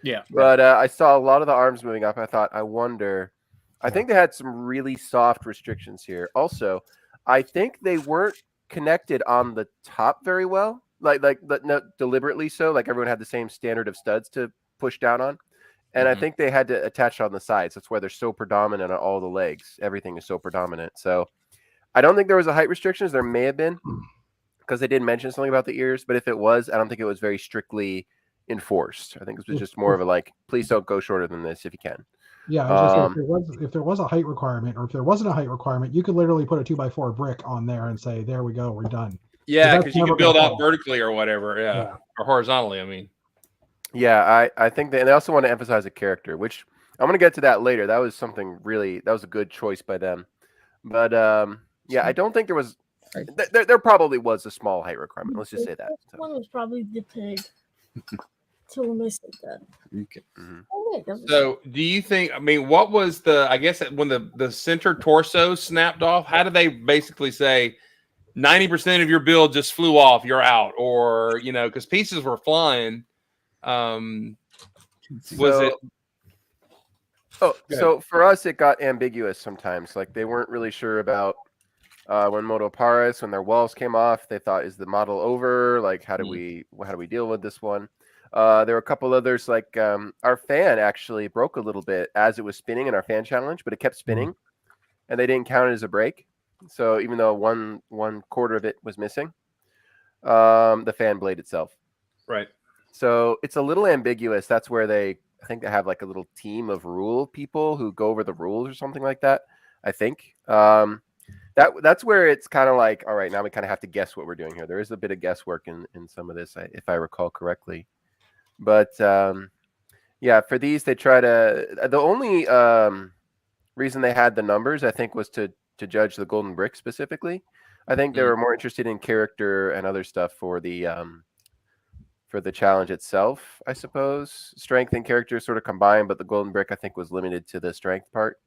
[SPEAKER 4] Yeah.
[SPEAKER 7] But I saw a lot of the arms moving up. I thought, I wonder. I think they had some really soft restrictions here. Also, I think they weren't connected on the top very well. Like not deliberately so. Like everyone had the same standard of studs to push down on. And I think they had to attach on the sides. That's why they're so predominant on all the legs. Everything is so predominant. So I don't think there was a height restrictions. There may have been because they did mention something about the ears. But if it was, I don't think it was very strictly enforced. I think it was just more of a please don't go shorter than this if you can.
[SPEAKER 2] Yeah, I was just saying, if there was a height requirement, or if there wasn't a height requirement, you could literally put a 2x4 brick on there and say, "There we go, we're done."
[SPEAKER 1] Yeah, because you can build out vertically or whatever, or horizontally. I mean,
[SPEAKER 7] yeah, I think that, and they also want to emphasize a character, which I'm going to get to that later. That was something that was a good choice by them. But Yeah, I don't think there was. There probably was a small height requirement. Let's just say that.
[SPEAKER 6] So. One was probably the pig. So when I said that.
[SPEAKER 5] Okay.
[SPEAKER 7] Mm-hmm.
[SPEAKER 6] Oh, wait,
[SPEAKER 1] So, do you think? I mean, what was the? I guess when the center torso snapped off, how did they basically say 90% of your build just flew off, you're out, or because pieces were flying? Was it?
[SPEAKER 7] Oh, so for us, it got ambiguous sometimes. Like they weren't really sure about when Moto Paris, when their walls came off. They thought, is the model over? Like, how do we deal with this one? There were a couple others, like our fan actually broke a little bit as it was spinning in our fan challenge, but it kept spinning, and they didn't count it as a break. So even though one quarter of it was missing, the fan blade itself.
[SPEAKER 1] Right. So
[SPEAKER 7] it's a little ambiguous. That's where I think they have like a little team of rule people who go over the rules or something like that. I think that's where it's kind of like, all right, now we kind of have to guess what we're doing here. There is a bit of guesswork in some of this, if I recall correctly. But yeah, for these, they try to. The only reason they had the numbers, I think, was to judge the golden brick specifically. I think they were more interested in character and other stuff for the challenge itself, I suppose. Strength and character sort of combined, but the golden brick, I think, was limited to the strength part.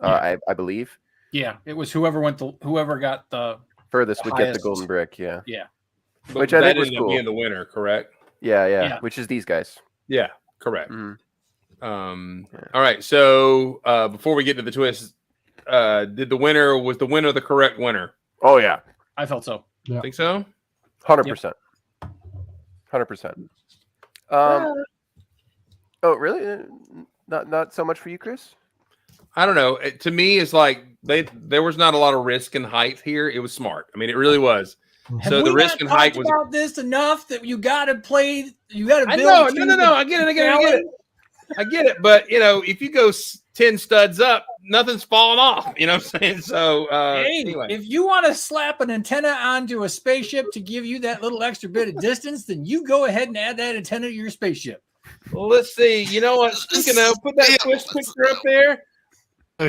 [SPEAKER 7] I believe.
[SPEAKER 4] Yeah, it was whoever got the
[SPEAKER 7] furthest would
[SPEAKER 4] highest.
[SPEAKER 7] Get the golden brick. Yeah.
[SPEAKER 4] Yeah.
[SPEAKER 7] Which I think was cool.
[SPEAKER 1] Being the winner, correct?
[SPEAKER 7] Yeah. Which is these guys.
[SPEAKER 1] Yeah, correct.
[SPEAKER 7] Mm-hmm.
[SPEAKER 1] All right. So before we get to the twist, was the winner the correct winner?
[SPEAKER 7] Oh yeah,
[SPEAKER 4] I felt so.
[SPEAKER 2] Yeah.
[SPEAKER 1] Think so?
[SPEAKER 7] 100%. 100%. Oh really? Not so much for you, Chris?
[SPEAKER 1] I don't know. To me, it's like there was not a lot of risk and height here. It was smart. I mean, it really was. So the risk and height was
[SPEAKER 4] about this enough that you got to play. You got to build.
[SPEAKER 1] No. I get it. I get it. But if you go 10 studs up, nothing's falling off. You know what I'm saying? So anyway,
[SPEAKER 4] if you want to slap an antenna onto a spaceship to give you that little extra bit of distance, then you go ahead and add that antenna to your spaceship.
[SPEAKER 1] Well, let's see. You know what? Speaking of, put that twist picture up there.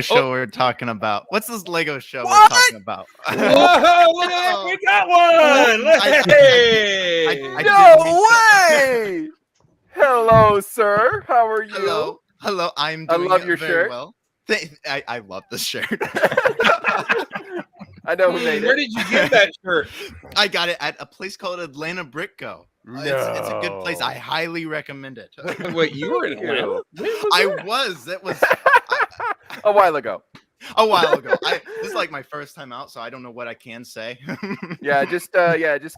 [SPEAKER 8] Show we're talking about. What's this Lego show we're talking about?
[SPEAKER 1] Whoa, look at that. We got one. Hey.
[SPEAKER 7] No way. Hello, sir. How are you?
[SPEAKER 8] Hello. I
[SPEAKER 7] love your shirt.
[SPEAKER 8] Well. I love this shirt.
[SPEAKER 7] I know who made it.
[SPEAKER 1] Where did you get that shirt?
[SPEAKER 8] I got it at a place called Atlanta Brick Co.
[SPEAKER 7] No.
[SPEAKER 8] It's a good place. I highly recommend it.
[SPEAKER 1] Wait, you were in Atlanta?
[SPEAKER 8] I was. It was
[SPEAKER 7] a while ago.
[SPEAKER 8] This is like my first time out, so I don't know what I can say.
[SPEAKER 7] just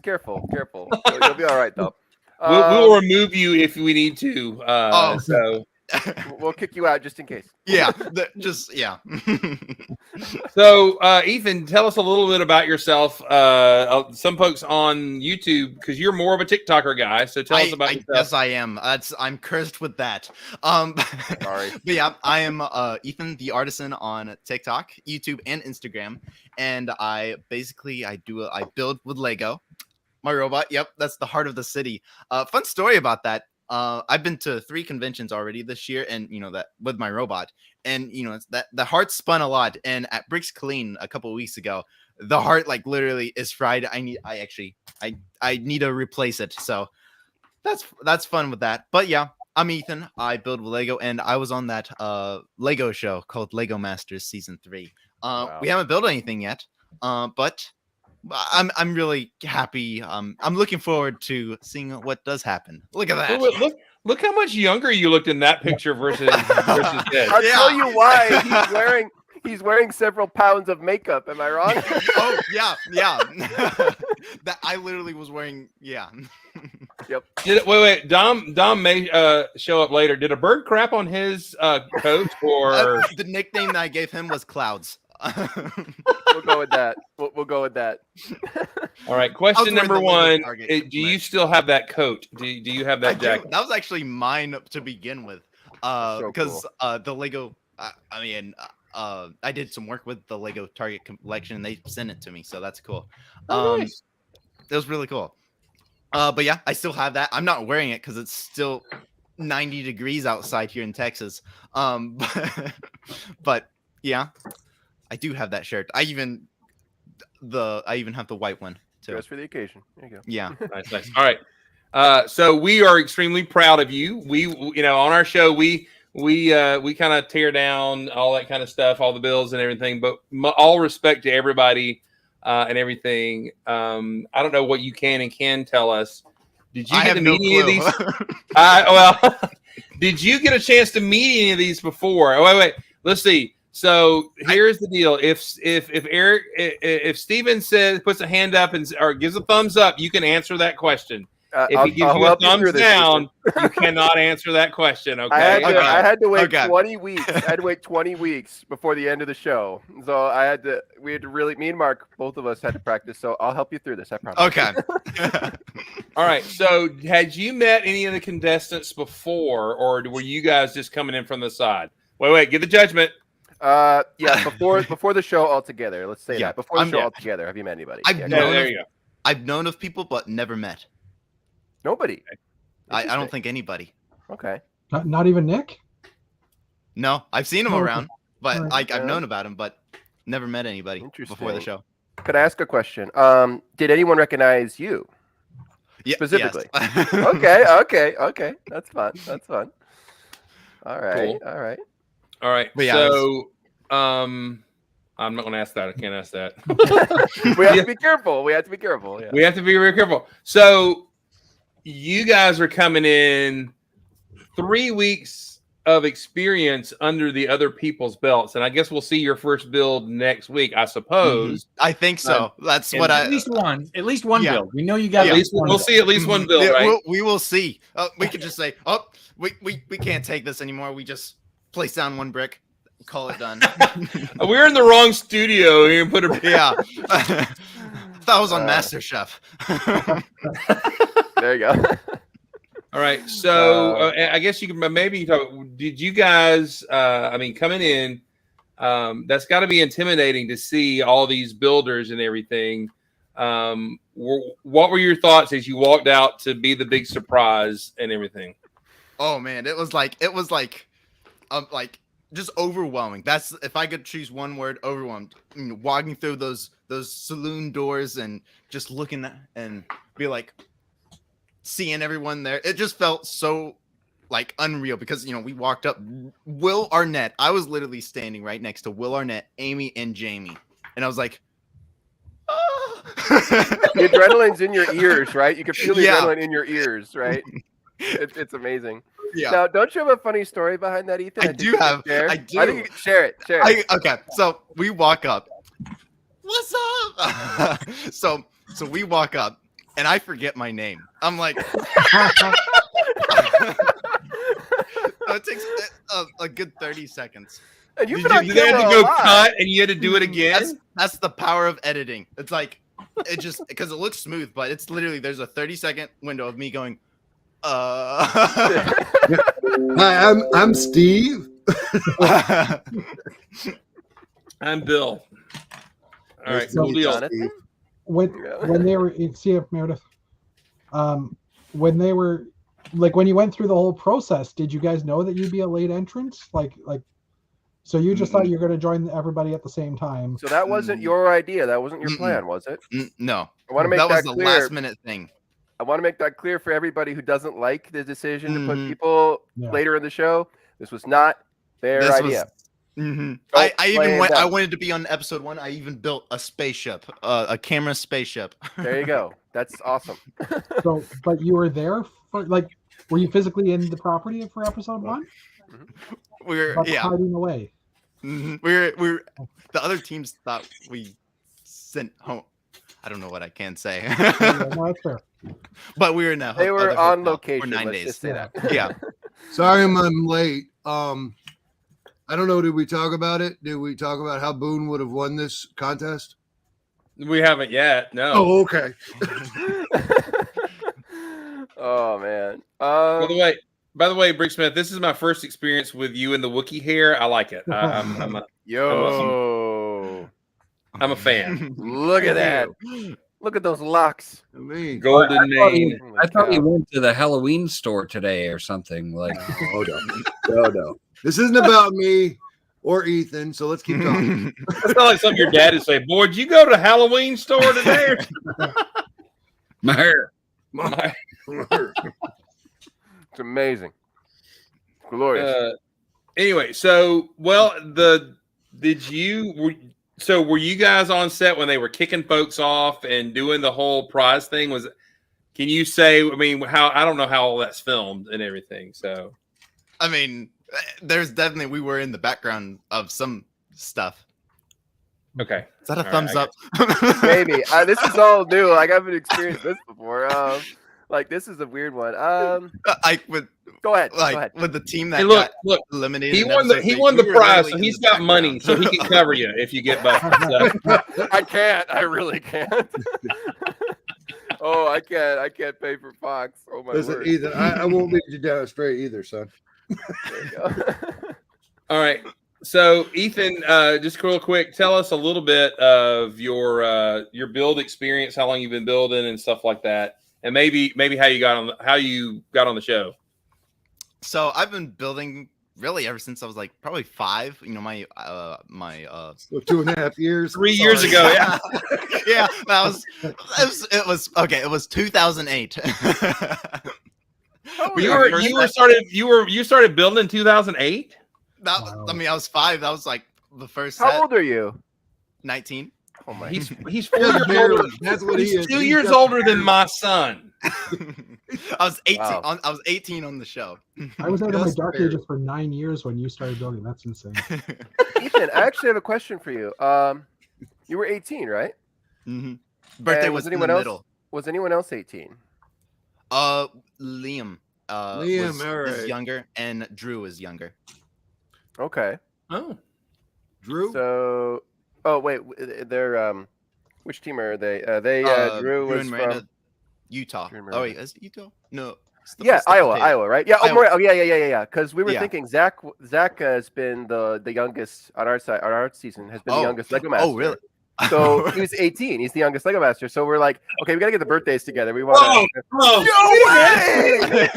[SPEAKER 7] careful. You'll be all right though.
[SPEAKER 1] We'll remove you if we need to. So
[SPEAKER 7] we'll kick you out just in case.
[SPEAKER 8] Yeah.
[SPEAKER 1] So, Ethan, tell us a little bit about yourself. Some folks on YouTube, because you're more of a TikToker guy. So tell us about yourself.
[SPEAKER 8] Yes, I am. I'm cursed with that. Sorry. But yeah, I am Ethan, the artisan on TikTok, YouTube, and Instagram. And I build with Lego. My robot. Yep, that's the heart of the city. Fun story about that. I've been to 3 conventions already this year, and that with my robot, and it's that the heart spun a lot. And at Bricks Clean a couple of weeks ago, the heart literally is fried. I need to replace it. So that's fun with that. But yeah, I'm Ethan. I build with Lego, and I was on that Lego show called Lego Masters Season 3. Wow. We haven't built anything yet, but I'm really happy. I'm looking forward to seeing what does happen. Look at that.
[SPEAKER 1] Look how much younger you looked in that picture versus this.
[SPEAKER 7] I'll tell you why. He's wearing several pounds of makeup. Am I wrong?
[SPEAKER 8] Oh yeah. That I literally was wearing. Yeah.
[SPEAKER 7] Yep.
[SPEAKER 1] Wait. Dom may show up later. Did a bird crap on his coat, or
[SPEAKER 8] the nickname that I gave him was Clouds.
[SPEAKER 7] We'll go with that. We'll go with that.
[SPEAKER 1] All right. Question number 1: do you still have that coat? Do you have that jacket?
[SPEAKER 8] That was actually mine to begin with, because
[SPEAKER 7] cool.
[SPEAKER 8] The Lego. I did some work with the Lego Target collection, and they sent it to me, so that's cool.
[SPEAKER 1] Nice.
[SPEAKER 8] It was really cool. But yeah, I still have that. I'm not wearing it because it's still 90 degrees outside here in Texas. But yeah. I do have that shirt. I even have the white one too.
[SPEAKER 7] Just for the occasion. There you go.
[SPEAKER 8] Yeah.
[SPEAKER 1] Nice. All right. So we are extremely proud of you. We, on our show, we kind of tear down all that kind of stuff, all the bills and everything. But all respect to everybody and everything. I don't know what you can and can tell us. Did you get to meet any of these? Did you get a chance to meet any of these before? Oh, wait. Let's see. So here's the deal. If Steven puts a hand up or gives a thumbs up, you can answer that question. If he gives you a thumbs down, you cannot answer that question. Okay.
[SPEAKER 7] I had to wait 20 weeks. I had to wait 20 weeks before the end of the show. So we had to really, me and Mark, both of us had to practice. So I'll help you through this. I promise.
[SPEAKER 8] Okay.
[SPEAKER 1] All right. So had you met any of the contestants before, or were you guys just coming in from the side? Wait, give the judgment.
[SPEAKER 7] Yeah, before the show altogether. Let's say that. Before the show altogether, have you met anybody?
[SPEAKER 8] There you go. I've known of people, but never met.
[SPEAKER 7] Nobody.
[SPEAKER 8] I don't think anybody.
[SPEAKER 7] Okay.
[SPEAKER 2] Not even Nick?
[SPEAKER 8] No, I've seen him around, but I've known about him, but never met anybody before the show.
[SPEAKER 7] Could I ask a question? Did anyone recognize you?
[SPEAKER 8] Yeah,
[SPEAKER 7] specifically.
[SPEAKER 8] Yes.
[SPEAKER 7] Okay. That's fun. All right.
[SPEAKER 1] Cool.
[SPEAKER 7] All right.
[SPEAKER 1] But so, I'm not going to ask that. I can't ask that.
[SPEAKER 7] We have to be careful. Yeah.
[SPEAKER 1] We have to be very careful. So, you guys are coming in 3 weeks of experience under the other people's belts, and I guess we'll see your first build next week, I suppose.
[SPEAKER 8] I think so. That's what
[SPEAKER 4] at least one build. We know you got
[SPEAKER 1] at least we'll see at least one build, right?
[SPEAKER 8] We will see. We could just say, we can't take this anymore. We just place down one brick, call it done.
[SPEAKER 1] We're in the wrong studio. You can put a
[SPEAKER 8] that was on MasterChef.
[SPEAKER 7] There you go.
[SPEAKER 1] All right. So I guess you can maybe talk. Did you guys? Coming in, that's got to be intimidating to see all these builders and everything. What were your thoughts as you walked out to be the big surprise and everything?
[SPEAKER 8] Oh man, it was like just overwhelming. That's if I could choose one word, overwhelmed. Walking through those saloon doors and just looking at and be like. Seeing everyone there, it just felt so like unreal because we walked up. Will Arnett, I was literally standing right next to Will Arnett, Amy, and Jamie, and I was like, oh.
[SPEAKER 7] The adrenaline's in your ears, right? You can feel the adrenaline in your ears, right? It's amazing. Yeah. Now, don't you have a funny story behind that, Ethan?
[SPEAKER 8] I do.
[SPEAKER 7] I think you can share it.
[SPEAKER 8] Okay, so we walk up. What's up? So we walk up. And I forget my name. I'm like, it takes a good 30 seconds.
[SPEAKER 7] And
[SPEAKER 1] did they have to go cut and you had to do it again?
[SPEAKER 8] That's the power of editing. It's like, it just, because it looks smooth, but it's literally, there's a 30-second window of me going,
[SPEAKER 9] Hi, I'm Steve.
[SPEAKER 1] I'm Bill. All right, cool deal.
[SPEAKER 2] When they were in CF Meredith, when they were when you went through the whole process, did you guys know that you'd be a late entrance? So you just thought you were going to join everybody at the same time.
[SPEAKER 7] So that wasn't your idea. That wasn't your plan, was it?
[SPEAKER 8] No.
[SPEAKER 7] I want to make that
[SPEAKER 8] was
[SPEAKER 7] clear.
[SPEAKER 8] The last minute thing.
[SPEAKER 7] I want to make that clear for everybody who doesn't like the decision to put people later in the show. This was not their idea.
[SPEAKER 8] I even went. I wanted to be on episode 1. I even built a spaceship, a camera spaceship.
[SPEAKER 7] There you go. That's awesome.
[SPEAKER 2] So, but you were there for were you physically in the property for episode 1?
[SPEAKER 8] We were
[SPEAKER 2] hiding away.
[SPEAKER 8] We were. The other teams thought we sent home. I don't know what I can say.
[SPEAKER 2] No, that's fair.
[SPEAKER 8] But we were now.
[SPEAKER 7] They were on location
[SPEAKER 8] for 9
[SPEAKER 7] let's
[SPEAKER 8] days.
[SPEAKER 7] Just say that.
[SPEAKER 8] Yeah.
[SPEAKER 9] Sorry, I'm late. I don't know. Did we talk about it? Did we talk about how Boone would have won this contest?
[SPEAKER 1] We haven't yet. No.
[SPEAKER 9] Oh, okay.
[SPEAKER 7] Oh man.
[SPEAKER 1] By the way, Bricksmith, this is my first experience with you in the Wookiee hair. I like it. I'm a fan.
[SPEAKER 7] Look at that. Look at those locks.
[SPEAKER 1] Golden mane.
[SPEAKER 5] I thought he went to the Halloween store today or something.
[SPEAKER 9] No. This isn't about me. or Ethan. So let's keep talking.
[SPEAKER 1] It's not like something your dad would say. Boy, did you go to the Halloween store today?
[SPEAKER 5] My hair.
[SPEAKER 7] It's amazing. Glorious.
[SPEAKER 1] Anyway, so were you guys on set when they were kicking folks off and doing the whole prize thing? Can you say? I mean, I don't know how all that's filmed and everything. So,
[SPEAKER 8] I mean, there's definitely we were in the background of some stuff.
[SPEAKER 1] Okay,
[SPEAKER 8] is that a thumbs up?
[SPEAKER 7] Maybe this is all new. Like I haven't experienced this before. Like this is a weird one. Go ahead.
[SPEAKER 8] Like
[SPEAKER 7] go ahead.
[SPEAKER 8] with the team that
[SPEAKER 1] look,
[SPEAKER 8] eliminated.
[SPEAKER 1] He won the prize, so he's got money, so he can cover you if you get busted. So.
[SPEAKER 7] I can't. I really can't. Oh, I can't pay for Fox. Oh my
[SPEAKER 9] Listen,
[SPEAKER 7] word.
[SPEAKER 9] Ethan, I won't lead you down straight either, son.
[SPEAKER 7] There you go.
[SPEAKER 1] All right. So, Ethan, just real quick, tell us a little bit of your build experience, how long you've been building, and stuff like that, and maybe how you got on the show.
[SPEAKER 8] So I've been building really ever since I was like probably 5. You know, my
[SPEAKER 9] 2.5 years,
[SPEAKER 1] 3 years ago. Yeah,
[SPEAKER 8] yeah. It was 2008.
[SPEAKER 1] You started building in 2008.
[SPEAKER 2] Wow.
[SPEAKER 8] I mean, I was 5. That was like the first.
[SPEAKER 7] How old are you?
[SPEAKER 8] 19.
[SPEAKER 7] Oh my.
[SPEAKER 1] He's 4 years older.
[SPEAKER 9] That's what he
[SPEAKER 1] He's
[SPEAKER 9] is.
[SPEAKER 1] 2 years older than my son.
[SPEAKER 8] I was 18.
[SPEAKER 7] Wow.
[SPEAKER 8] I was 18 on the show.
[SPEAKER 2] I was out of my dark ages for 9 years when you started building. That's insane.
[SPEAKER 7] Ethan, I actually have a question for you. You were 18, right?
[SPEAKER 8] Mm-hmm. Birthday
[SPEAKER 7] And
[SPEAKER 8] was in the
[SPEAKER 7] anyone else?
[SPEAKER 8] middle.
[SPEAKER 7] Was anyone else 18?
[SPEAKER 8] Liam.
[SPEAKER 9] Liam,
[SPEAKER 8] is younger, and Drew is younger.
[SPEAKER 7] Okay.
[SPEAKER 1] Oh,
[SPEAKER 9] Drew.
[SPEAKER 7] So, wait, they're which team are they? Drew was
[SPEAKER 8] and Miranda,
[SPEAKER 7] from
[SPEAKER 8] Utah.
[SPEAKER 7] Drew and
[SPEAKER 8] Oh
[SPEAKER 7] Miranda.
[SPEAKER 8] wait, is it Utah? No.
[SPEAKER 7] Yeah, Iowa, right? Yeah.
[SPEAKER 8] Iowa.
[SPEAKER 7] Oh, yeah. Because we were
[SPEAKER 8] Yeah.
[SPEAKER 7] thinking Zach has been the youngest on our side. On our season has been the youngest Lego Master.
[SPEAKER 8] Oh, really?
[SPEAKER 7] So he was 18. He's the youngest Lego Master. So we're like, okay, we gotta get the birthdays together. We want to.
[SPEAKER 1] oh,
[SPEAKER 7] No way!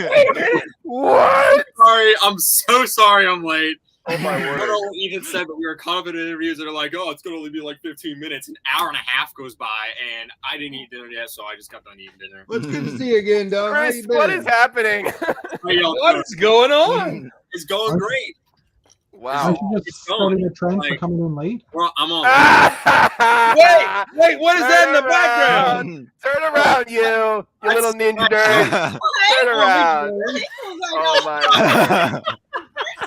[SPEAKER 7] What?
[SPEAKER 10] Sorry, I'm so sorry I'm late.
[SPEAKER 7] Oh my
[SPEAKER 10] I don't
[SPEAKER 7] word!
[SPEAKER 10] know what Ethan said, but we were caught up in interviews that are like, oh, it's going to only be like 15 minutes. An hour and a half goes by, and I didn't eat dinner yet, so I just got done eating dinner.
[SPEAKER 9] Well, it's good to see you again, dog. How
[SPEAKER 7] Chris,
[SPEAKER 9] you been?
[SPEAKER 7] what is happening?
[SPEAKER 10] How y'all
[SPEAKER 1] what
[SPEAKER 10] doing?
[SPEAKER 1] is going on?
[SPEAKER 10] It's going great.
[SPEAKER 7] Wow.
[SPEAKER 2] Aren't you just
[SPEAKER 10] It's going.
[SPEAKER 2] starting a trend for
[SPEAKER 10] Like-
[SPEAKER 2] coming in late?
[SPEAKER 10] Well, I'm on.
[SPEAKER 1] Wait, what is that in the background?
[SPEAKER 7] Turn around, you little ninja nerd. Turn around. Oh my.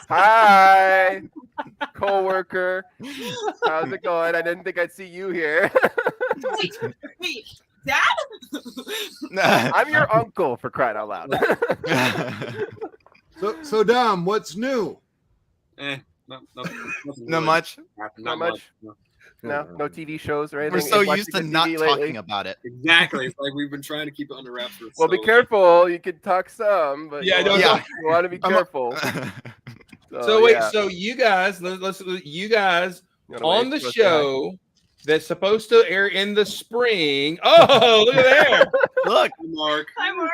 [SPEAKER 7] Hi, co-worker. How's it going? I didn't think I'd see you here.
[SPEAKER 3] Wait, Dad?
[SPEAKER 7] I'm your uncle, for crying out loud.
[SPEAKER 9] So Dom, what's new?
[SPEAKER 8] Not much.
[SPEAKER 7] Not much. No TV shows or anything.
[SPEAKER 8] We're so
[SPEAKER 7] Watching
[SPEAKER 8] used to
[SPEAKER 7] the
[SPEAKER 8] not
[SPEAKER 7] TV
[SPEAKER 8] talking
[SPEAKER 7] lately?
[SPEAKER 8] about it.
[SPEAKER 10] Exactly. It's like we've been trying to keep it under wraps for
[SPEAKER 7] Well, be careful. You can talk some, but
[SPEAKER 1] Yeah,
[SPEAKER 7] you
[SPEAKER 1] don't
[SPEAKER 7] wanna-
[SPEAKER 1] talk.
[SPEAKER 7] you want to be careful.
[SPEAKER 1] So wait,
[SPEAKER 7] yeah.
[SPEAKER 1] so you guys, you guys
[SPEAKER 7] You wanna
[SPEAKER 1] on
[SPEAKER 7] wait
[SPEAKER 1] the
[SPEAKER 7] for us to say hi?
[SPEAKER 1] show that's supposed to air in the spring. Oh, look at there!
[SPEAKER 8] Look,
[SPEAKER 10] Mark.
[SPEAKER 3] Hi, Mark.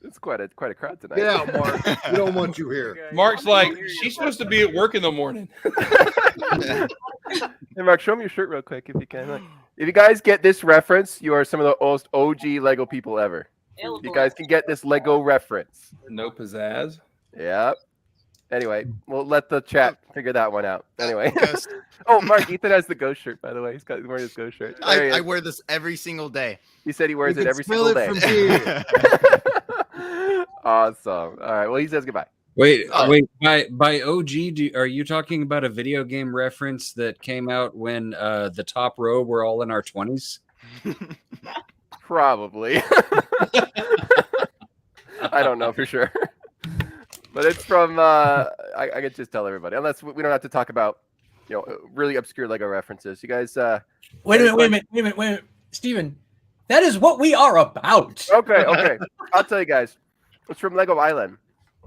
[SPEAKER 7] It's quite a crowd tonight.
[SPEAKER 9] Get out, Mark. We don't want you here.
[SPEAKER 1] Mark's like, she's supposed to be at work in the morning.
[SPEAKER 7] Hey, Mark, show me your shirt real quick if you can. Look. If you guys get this reference, you are some of the most OG Lego people ever. If you guys can get this Lego reference.
[SPEAKER 1] No pizzazz.
[SPEAKER 7] Yep. Anyway, we'll let the chat figure that one out. Anyway.
[SPEAKER 8] Ghost.
[SPEAKER 7] Oh, Mark, Ethan has the ghost shirt, by the way. He's wearing his ghost shirt. There he
[SPEAKER 8] I
[SPEAKER 7] is.
[SPEAKER 8] wear this every single day.
[SPEAKER 7] He said he wears
[SPEAKER 9] You
[SPEAKER 7] it
[SPEAKER 9] can
[SPEAKER 7] every
[SPEAKER 9] smell
[SPEAKER 7] single
[SPEAKER 9] it
[SPEAKER 7] day.
[SPEAKER 9] from here.
[SPEAKER 7] Awesome. All right. Well, he says goodbye.
[SPEAKER 5] Wait.
[SPEAKER 8] Oh.
[SPEAKER 5] By OG, are you talking about a video game reference that came out when the top row were all in our 20s?
[SPEAKER 7] Probably. I don't know for sure. But it's from I could just tell everybody, unless we don't have to talk about really obscure Lego references. You guys
[SPEAKER 4] Wait a minute, Steven. That is what we are about.
[SPEAKER 7] Okay. I'll tell you guys. It's from Lego Island.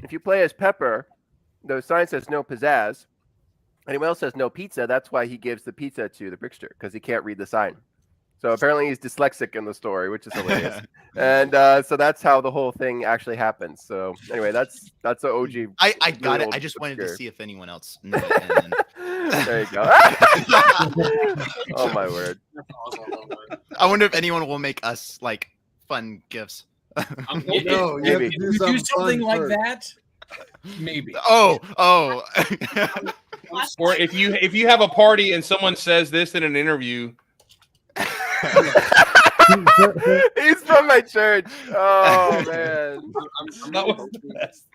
[SPEAKER 7] If you play as Pepper, the sign says no pizzazz. Anyone else says no pizza, that's why he gives the pizza to the Brickster, because he can't read the sign. So apparently he's dyslexic in the story, which is hilarious. And so that's how the whole thing actually happens. So anyway, that's the OG.
[SPEAKER 8] I got it. I just wanted to see if anyone else knew it. And then...
[SPEAKER 7] There you go. Oh my word.
[SPEAKER 8] I wonder if anyone will make us like fun gifts.
[SPEAKER 9] No, you have to
[SPEAKER 4] do something like that. Maybe.
[SPEAKER 8] Oh.
[SPEAKER 1] Or if you have a party and someone says this in an interview.
[SPEAKER 7] He's from my church. Oh man.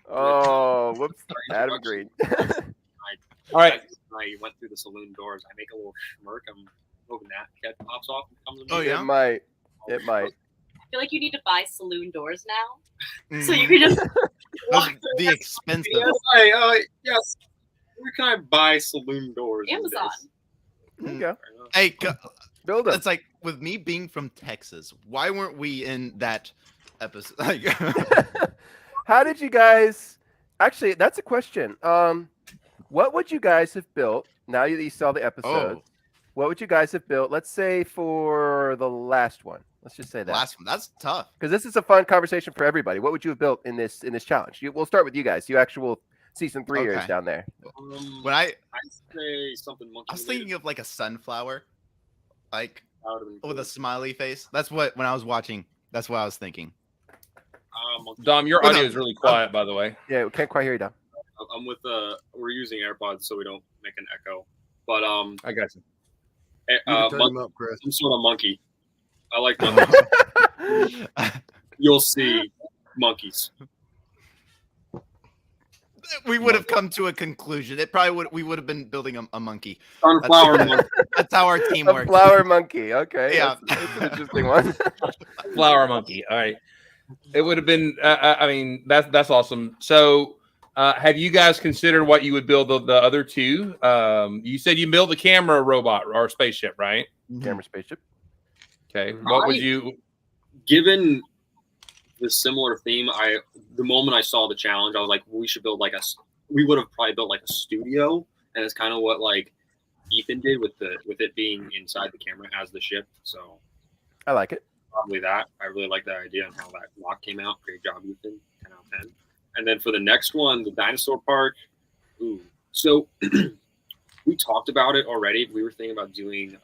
[SPEAKER 7] Oh, whoops. Adam agreed.
[SPEAKER 1] All right.
[SPEAKER 10] I went through the saloon doors. I make a little smirk. I'm hoping that cat pops off and comes.
[SPEAKER 8] Oh yeah.
[SPEAKER 7] It might.
[SPEAKER 11] I feel like you need to buy saloon doors now, so you can just
[SPEAKER 8] the expensive.
[SPEAKER 10] Yes. Where can I buy saloon doors?
[SPEAKER 11] Amazon.
[SPEAKER 7] There you go.
[SPEAKER 8] Hey,
[SPEAKER 7] build them.
[SPEAKER 8] It's like with me being from Texas. Why weren't we in that episode? Like,
[SPEAKER 7] how did you guys? Actually, that's a question. What would you guys have built now that you saw the episode?
[SPEAKER 8] Oh.
[SPEAKER 7] What would you guys have built? Let's say for the last one. Let's just say that.
[SPEAKER 8] Last one. That's tough.
[SPEAKER 7] Because this is a fun conversation for everybody. What would you have built in this challenge? We'll start with you guys. You actual season 3ers down there.
[SPEAKER 8] When I
[SPEAKER 10] say something monkey.
[SPEAKER 8] I was thinking of like a sunflower, like with a smiley face. That's what when I was watching. That's what I was thinking.
[SPEAKER 1] Dom, your audio is really quiet, by the way.
[SPEAKER 7] Yeah, we can't quite hear you, Dom.
[SPEAKER 10] I'm with we're using AirPods so we don't make an echo. But
[SPEAKER 1] I got you.
[SPEAKER 10] Some sort of monkey. I like monkeys. You'll see monkeys.
[SPEAKER 8] We would have come to a conclusion. It probably would. We would have been building a monkey.
[SPEAKER 10] Sunflower monkey.
[SPEAKER 8] That's how our team works.
[SPEAKER 7] A flower monkey. Okay.
[SPEAKER 8] Yeah,
[SPEAKER 7] that's an interesting one.
[SPEAKER 1] Flower monkey. All right. It would have been. I mean, that's awesome. So, have you guys considered what you would build the other two? You said you built a camera robot or spaceship, right?
[SPEAKER 7] Camera spaceship.
[SPEAKER 1] Okay. What would you?
[SPEAKER 10] Given the similar theme, the moment I saw the challenge, I was like, we should build we would have probably built like a studio, and it's kind of what like Ethan did with it being inside the camera as the ship. So
[SPEAKER 7] I like it.
[SPEAKER 10] Probably that. I really like that idea and how that lock came out. Great job, Ethan. 10 out of 10. And then for the next one, the dinosaur park. Ooh. So we talked about it already. We were thinking about doing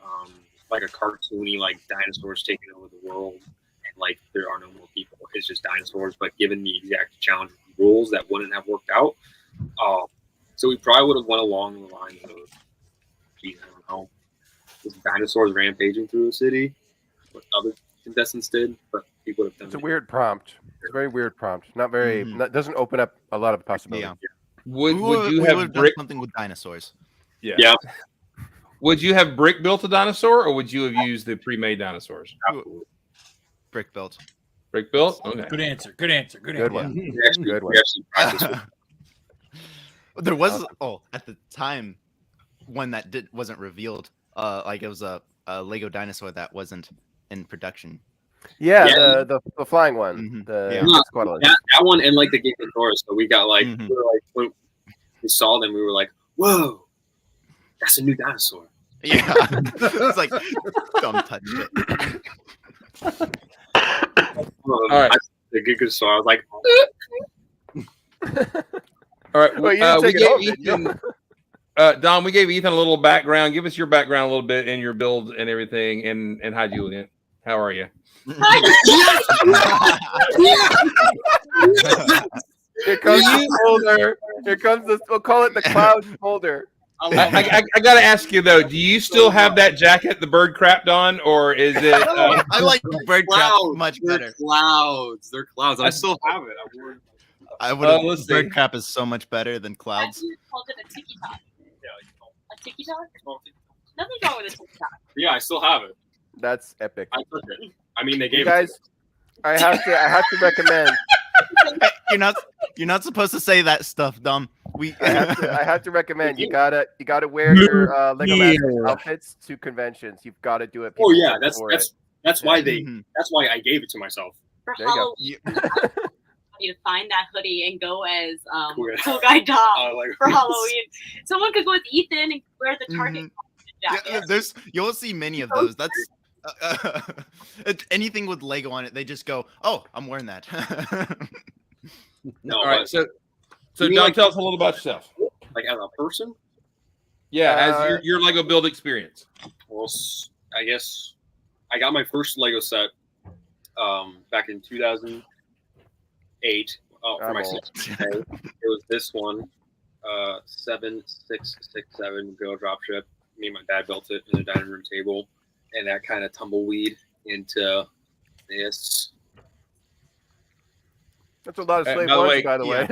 [SPEAKER 10] like a cartoony, like dinosaurs taking over the world, and like there are no more people. It's just dinosaurs. But given the exact challenge rules, that wouldn't have worked out. So we probably would have went along the lines of, geez, I don't know, just dinosaurs rampaging through the city. What other contestants did, but people would have done.
[SPEAKER 7] It's a weird prompt. It's a very weird prompt. Not very. Doesn't open up a lot of possibilities.
[SPEAKER 8] Yeah.
[SPEAKER 1] Would you have brick
[SPEAKER 8] something with dinosaurs?
[SPEAKER 10] Yeah.
[SPEAKER 1] Would you have brick built a dinosaur, or would you have used the pre-made dinosaurs?
[SPEAKER 8] Brick built.
[SPEAKER 1] Brick built. Okay.
[SPEAKER 4] Good answer. Good answer. Good
[SPEAKER 7] Good
[SPEAKER 4] answer.
[SPEAKER 7] one. Good one.
[SPEAKER 8] There was at the time when that wasn't revealed. Like it was a Lego dinosaur that wasn't in production.
[SPEAKER 7] Yeah. The flying one.
[SPEAKER 10] That one and like the Giganosaurus. So we got like we were like when we saw them, we were like, whoa, that's a new dinosaur.
[SPEAKER 8] Yeah. It's like don't touch it.
[SPEAKER 10] All right. The Giganosaur. I was like,
[SPEAKER 1] all right.
[SPEAKER 7] Well,
[SPEAKER 1] we gave Ethan, Don, we gave Ethan a little background. Give us your background a little bit in your build and everything. And hi, Julian. How are you?
[SPEAKER 7] Here comes the folder. Here comes this. We'll call it the cloud folder.
[SPEAKER 1] I got to ask you though. Do you still have that jacket the bird crapped on, or is it?
[SPEAKER 8] I like bird crap much better.
[SPEAKER 10] They're clouds. I still have it.
[SPEAKER 8] I would have. Bird crap is so much better than clouds.
[SPEAKER 11] You called it a tiki talk. A tiki talk? Nothing wrong with a tiki talk.
[SPEAKER 10] Yeah, I still have it.
[SPEAKER 7] That's epic.
[SPEAKER 10] I took it. I mean, they gave
[SPEAKER 7] you guys. I have to recommend.
[SPEAKER 8] You're not supposed to say that stuff, Dom.
[SPEAKER 7] I have to recommend. You gotta wear your Lego Masters outfits to conventions. You've got to do it.
[SPEAKER 10] Oh yeah, that's why that's why I gave it to myself.
[SPEAKER 11] For Halloween, I need to find that hoodie and go as cool guy Dom for Halloween. Someone could go with Ethan and wear the Target jacket.
[SPEAKER 8] Yeah, you'll see many of those. Anything with Lego on it, they just go, "Oh, I'm wearing that."
[SPEAKER 10] No,
[SPEAKER 1] all right. So John, tell us a little about yourself.
[SPEAKER 10] Like as a person.
[SPEAKER 1] Yeah, as your Lego build experience.
[SPEAKER 10] Well, I guess I got my first Lego set back in 2008 for my 16th day. It was this one, 7667 Go Dropship. Me and my dad built it in the dining room table, and that kind of tumbleweed into this.
[SPEAKER 7] That's a lot of slave ones, by the way.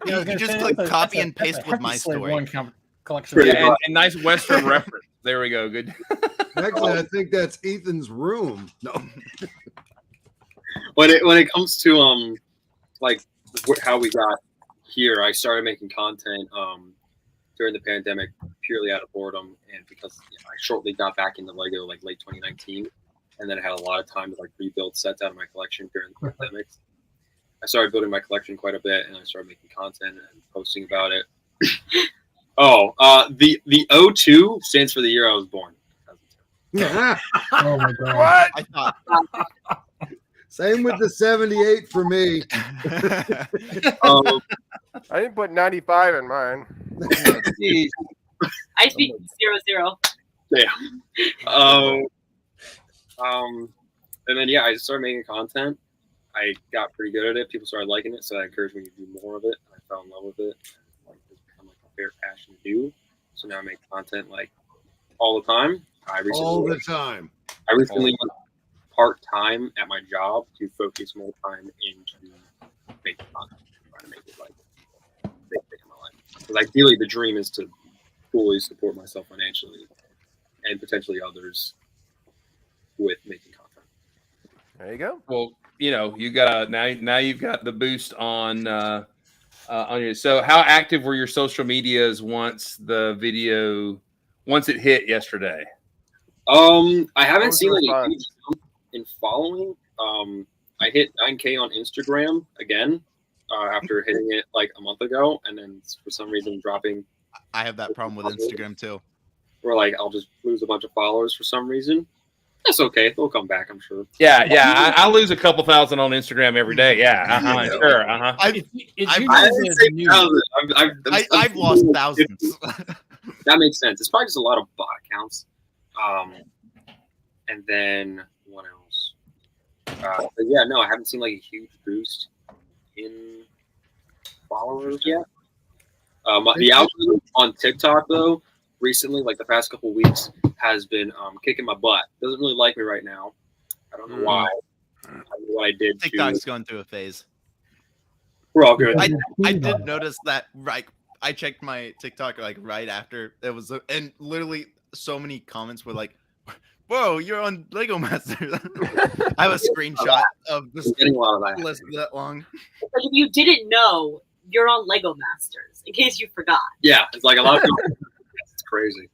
[SPEAKER 8] You can just click copy and paste with my story.
[SPEAKER 4] Collection.
[SPEAKER 1] Yeah, and nice Western reference. There we go. Good.
[SPEAKER 9] Actually, I think that's Ethan's room. No.
[SPEAKER 10] When it comes to like how we got here, I started making content during the pandemic purely out of boredom, and because I shortly got back into Lego like late 2019, and then I had a lot of time to like rebuild sets out of my collection during the pandemic. I started building my collection quite a bit, and I started making content and posting about it. The 02 stands for the year I was born.
[SPEAKER 2] Oh my god!
[SPEAKER 7] What?
[SPEAKER 8] I thought.
[SPEAKER 9] Same with the 78 for me.
[SPEAKER 7] I didn't put 95 in mine.
[SPEAKER 11] I speak 00.
[SPEAKER 10] Yeah. And then I just started making content. I got pretty good at it. People started liking it, so that encouraged me to do more of it. I fell in love with it. It's become like my favorite passion to do. So now I make content like all the time. I recently went part-time at my job to focus more time into making content, trying to make it like a big thing in my life. Because ideally, the dream is to fully support myself financially and potentially others with making content.
[SPEAKER 7] There you go.
[SPEAKER 1] Well, you got now you've got the boost on your. So, how active were your social medias once it hit yesterday?
[SPEAKER 10] I haven't seen like a huge jump in following. I hit 9K on Instagram again after hitting it like a month ago, and then for some reason dropping.
[SPEAKER 8] I have that problem with Instagram too.
[SPEAKER 10] Where like I'll just lose a bunch of followers for some reason. That's okay. They'll come back, I'm sure.
[SPEAKER 1] Yeah. I lose a couple thousand on Instagram every day. Yeah. Sure.
[SPEAKER 8] I've lost thousands.
[SPEAKER 10] That makes sense. It's probably just a lot of bot accounts. And then what else? But yeah, no, I haven't seen like a huge boost in followers yet. The algorithm on TikTok though, recently, like the past couple weeks, has been kicking my butt. Doesn't really like me right now. I don't know why. I don't know what I did.
[SPEAKER 8] TikTok's going through a phase.
[SPEAKER 10] We're all good.
[SPEAKER 8] I did notice that. Right, I checked my TikTok like right after it was, and literally so many comments were like, "Whoa, you're on Lego Masters." I have a screenshot of this list that long.
[SPEAKER 11] Like if you didn't know, you're on Lego Masters. In case you forgot.
[SPEAKER 10] Yeah, it's like a lot of people. It's crazy.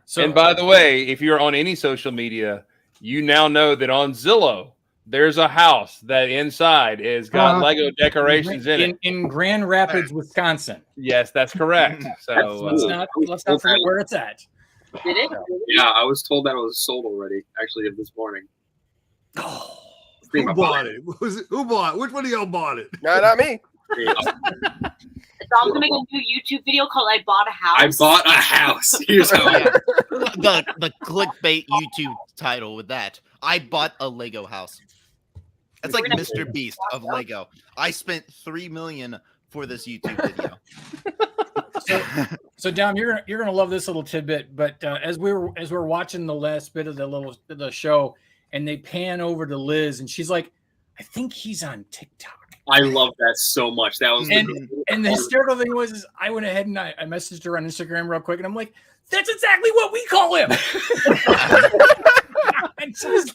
[SPEAKER 1] So, and by the way, if you're on any social media, you now know that on Zillow, there's a house that inside is got Lego decorations in it.
[SPEAKER 4] In Grand Rapids, Wisconsin.
[SPEAKER 1] Yes, that's correct. So
[SPEAKER 4] let's not forget where it's at.
[SPEAKER 11] Did it?
[SPEAKER 10] Yeah, I was told that it was sold already, actually, this morning.
[SPEAKER 9] Oh, who bought it? Who bought it? Which one of y'all bought it?
[SPEAKER 7] No, not me.
[SPEAKER 11] So I'm gonna make a new YouTube video called "I Bought a House."
[SPEAKER 10] I bought a house. Here's how
[SPEAKER 8] the clickbait YouTube title with that. I bought a Lego house. That's like Mr. Beast of Lego. I spent $3 million for this YouTube video.
[SPEAKER 4] So Dom, you're gonna love this little tidbit. But as we're watching the last bit of the show, and they pan over to Liz, and she's like, "I think he's on TikTok."
[SPEAKER 10] I love that so much. That was
[SPEAKER 4] and the hysterical thing was I went ahead and I messaged her on Instagram real quick, and I'm like, "That's exactly what we call him." And she's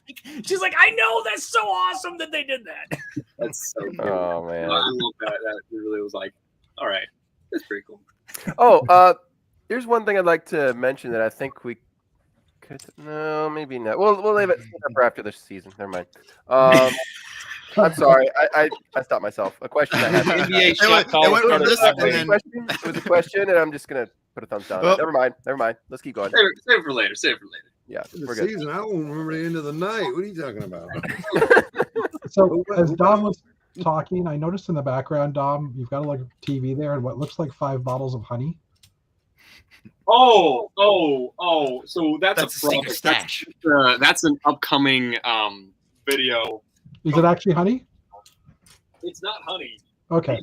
[SPEAKER 4] like, "I know, that's so awesome that they did that."
[SPEAKER 10] That's so cool.
[SPEAKER 7] Oh man,
[SPEAKER 10] I love that. That really was like, all right, that's pretty cool.
[SPEAKER 7] Oh, here's one thing I'd like to mention that I think we could. No, maybe not. We'll leave it for after this season. Never mind. I'm sorry. I stopped myself. A question I had.
[SPEAKER 1] NBA shot call.
[SPEAKER 7] It was a question, and I'm just gonna put a thumbs down. Never mind. Let's keep going.
[SPEAKER 10] Save it for later.
[SPEAKER 7] Yeah,
[SPEAKER 9] The
[SPEAKER 7] we're good.
[SPEAKER 9] season, I won't remember the end of the night. What are you talking about?
[SPEAKER 2] So as Dom was talking, I noticed in the background, Dom, you've got a like TV there and what looks like 5 bottles of honey.
[SPEAKER 10] So that's
[SPEAKER 8] a secret stash.
[SPEAKER 10] That's an upcoming video.
[SPEAKER 2] Is it actually honey?
[SPEAKER 10] It's not honey.
[SPEAKER 2] Okay.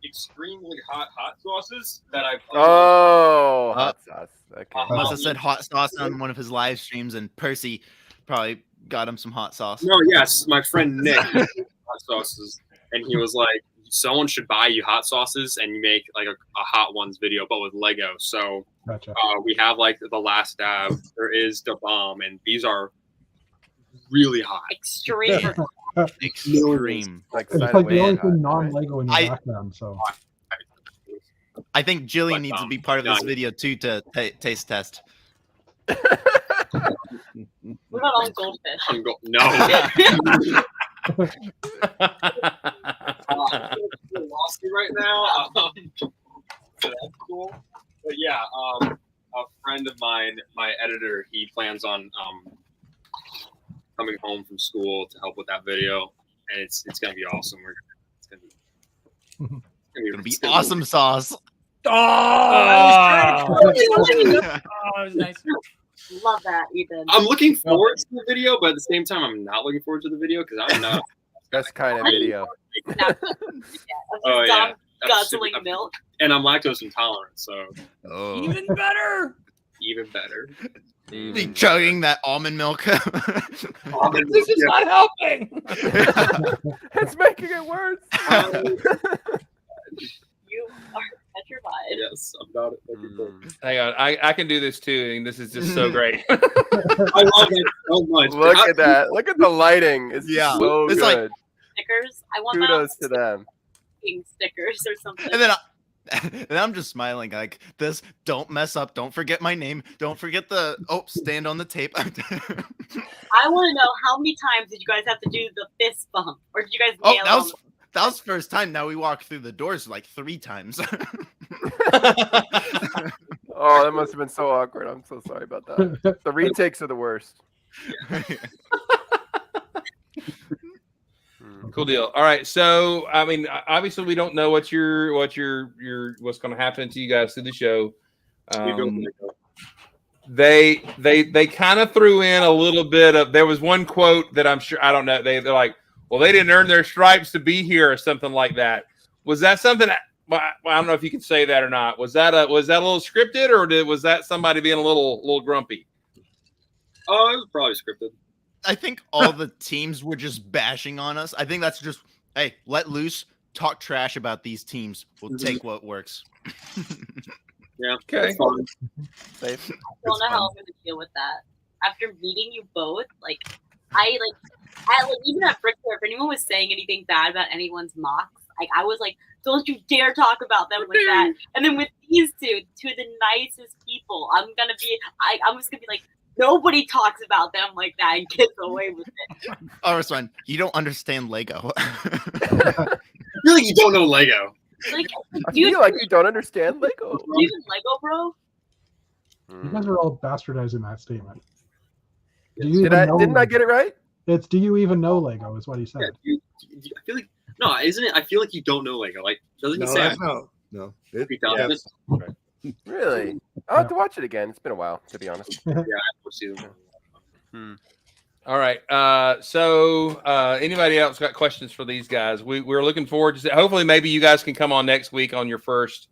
[SPEAKER 10] Extremely hot sauces that I've.
[SPEAKER 7] Hot sauce. Okay.
[SPEAKER 8] Must have said hot sauce on one of his live streams, and Percy probably got him some hot sauce.
[SPEAKER 10] No, yes, my friend Nick hot sauces, and he was like, "Someone should buy you hot sauces, and you make like a hot ones video, but with Lego." So
[SPEAKER 2] Gotcha.
[SPEAKER 10] we have like the last dab. There is the bomb, and these are really hot.
[SPEAKER 11] Extreme.
[SPEAKER 8] Extreme.
[SPEAKER 7] Like
[SPEAKER 2] It's like the only thing non-Lego in your background. So
[SPEAKER 8] I think Jillian needs to be part of this video too to taste test.
[SPEAKER 11] We're not on goldfish.
[SPEAKER 10] No. Lost you right now. So that's cool. But yeah, a friend of mine, my editor, he plans on coming home from school to help with that video, and it's gonna be awesome. It's gonna be
[SPEAKER 8] awesome sauce.
[SPEAKER 4] Oh,
[SPEAKER 11] it
[SPEAKER 4] was nice.
[SPEAKER 11] Love that, Ethan.
[SPEAKER 10] I'm looking forward to the video, but at the same time, I'm not looking forward to the video because I'm not.
[SPEAKER 7] Best kind of video.
[SPEAKER 10] Oh yeah,
[SPEAKER 11] guzzling milk.
[SPEAKER 10] And I'm lactose intolerant, so
[SPEAKER 4] even better.
[SPEAKER 10] Even better.
[SPEAKER 8] Be chugging that almond milk.
[SPEAKER 4] This is not helping.
[SPEAKER 7] It's making it worse.
[SPEAKER 11] You are petrified.
[SPEAKER 10] Yes, I'm not.
[SPEAKER 1] Hang on, I can do this too, and this is just so great.
[SPEAKER 10] I love it so much.
[SPEAKER 7] Look at that. Look at the lighting. It's so
[SPEAKER 8] it's
[SPEAKER 7] good.
[SPEAKER 8] like
[SPEAKER 11] Stickers. I want
[SPEAKER 7] Kudos to them.
[SPEAKER 11] stickers or something.
[SPEAKER 8] And then I'm just smiling like this. Don't mess up. Don't forget my name. Don't forget the stand on the tape.
[SPEAKER 11] I want to know how many times did you guys have to do the fist bump, or did you guys nail
[SPEAKER 8] that was first time. Now we walked through the doors like 3 times.
[SPEAKER 7] Oh, that must have been so awkward. I'm so sorry about that. The retakes are the worst.
[SPEAKER 1] Cool deal. All right, so I mean, obviously, we don't know what's going to happen to you guys through the show. They kind of threw in a little bit of. There was one quote that I'm sure I don't know. They're like, "Well, they didn't earn their stripes to be here," or something like that. Was that something? Well, I don't know if you can say that or not. Was that a little scripted, or was that somebody being a little grumpy?
[SPEAKER 10] Oh, it was probably scripted.
[SPEAKER 8] I think all the teams were just bashing on us. I think that's just, hey, let loose, talk trash about these teams. We'll take what works.
[SPEAKER 10] Yeah.
[SPEAKER 1] Okay.
[SPEAKER 7] Safe.
[SPEAKER 11] I don't know how I'm going to deal with that. After meeting you both, even at Brickfair, if anyone was saying anything bad about anyone's mocks, I was like, don't you dare talk about them like that. And then with these two of the nicest people, I'm just gonna be like, nobody talks about them like that and gets away with it.
[SPEAKER 8] Oh, son, you don't understand Lego.
[SPEAKER 10] Really, you don't know Lego.
[SPEAKER 11] Like,
[SPEAKER 7] I feel like you don't understand Lego.
[SPEAKER 11] Do you even Lego, bro?
[SPEAKER 2] you guys are all bastardizing that statement.
[SPEAKER 7] Didn't I get it right?
[SPEAKER 2] It's do you even know Lego is what he said.
[SPEAKER 10] Yeah, I feel like no, isn't it? I feel like you don't know Lego. Like, doesn't he say?
[SPEAKER 9] No.
[SPEAKER 7] Really? I'll have to watch it again. It's been a while, to be honest.
[SPEAKER 10] Yeah, we'll see them.
[SPEAKER 1] All right. So anybody else got questions for these guys? We're looking forward to hopefully maybe you guys can come on next week on your first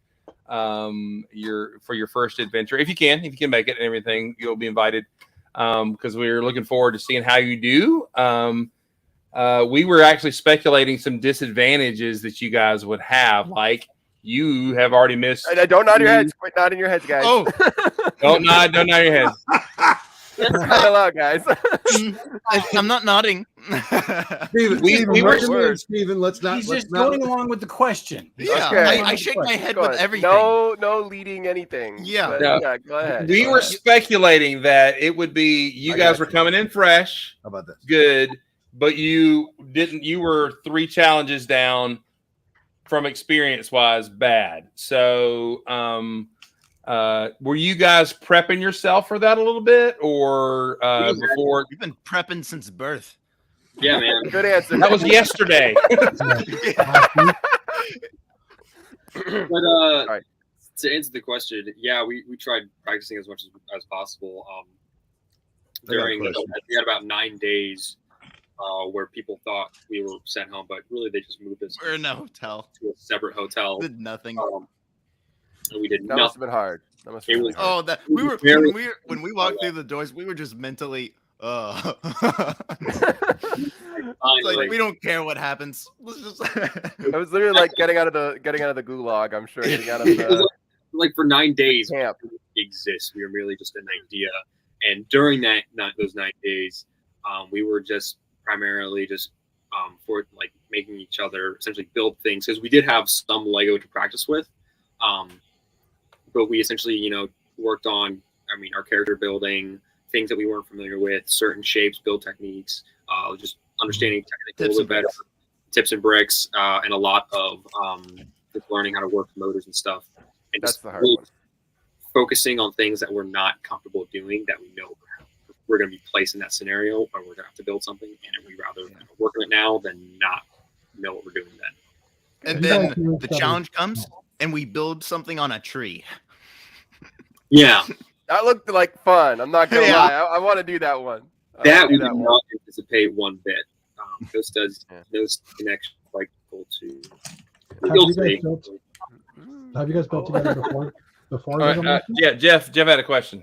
[SPEAKER 1] your first adventure. If you can make it and everything, you'll be invited. Because we're looking forward to seeing how you do. We were actually speculating some disadvantages that you guys would have, like you have already missed.
[SPEAKER 7] Don't nod your heads. Quit nodding your heads, guys.
[SPEAKER 8] Oh,
[SPEAKER 1] don't nod your heads.
[SPEAKER 7] Hello, guys.
[SPEAKER 8] I'm not nodding.
[SPEAKER 9] Steven, let's not.
[SPEAKER 4] He's just going along with the question.
[SPEAKER 8] Yeah,
[SPEAKER 7] okay.
[SPEAKER 8] I shake my head with everything.
[SPEAKER 7] No leading anything.
[SPEAKER 8] Yeah.
[SPEAKER 7] Yeah, go ahead.
[SPEAKER 1] We were speculating that it would be you guys were coming in fresh.
[SPEAKER 9] How about this?
[SPEAKER 1] Good, but you didn't. You were 3 challenges down from experience-wise bad. So Were you guys prepping yourself for that a little bit, or before?
[SPEAKER 8] We've been prepping since birth.
[SPEAKER 10] Yeah, man.
[SPEAKER 7] Good answer.
[SPEAKER 1] That was yesterday.
[SPEAKER 10] But right. To answer the question, yeah, we tried practicing as much as possible. During we had about 9 days where people thought we were sent home, but really they just moved us.
[SPEAKER 8] We're in a hotel
[SPEAKER 10] to a separate hotel.
[SPEAKER 8] Did nothing.
[SPEAKER 10] And we did
[SPEAKER 7] that must have been hard. That must have been hard.
[SPEAKER 8] Oh, that when we walked through the doors, we were just mentally. Like we don't care what happens.
[SPEAKER 7] It was literally like getting out of the gulag. I'm sure getting out of the
[SPEAKER 10] like for 9 days
[SPEAKER 7] camp
[SPEAKER 10] exists. We were merely just an idea, and during those 9 days, we were just primarily just for like making each other essentially build things because we did have some Lego to practice with, but we essentially worked on our character building, things that we weren't familiar with, certain shapes, build techniques, just understanding technique a little bit better, tips and bricks, and a lot of just learning how to work motors and stuff. And
[SPEAKER 7] that's
[SPEAKER 10] just
[SPEAKER 7] the hard
[SPEAKER 10] really
[SPEAKER 7] one.
[SPEAKER 10] Focusing on things that we're not comfortable doing that we know we're going to be placed in that scenario or we're going to have to build something, and we'd rather work on it now than not know what we're doing then.
[SPEAKER 8] And then the challenge comes and we build something on a tree.
[SPEAKER 10] Yeah.
[SPEAKER 7] That looked like fun. I'm not gonna lie. I want to do that one.
[SPEAKER 10] That we did not anticipate one bit. This does those connections quite cool too.
[SPEAKER 2] Have you guys built together before?
[SPEAKER 1] Yeah, Jeff had a question.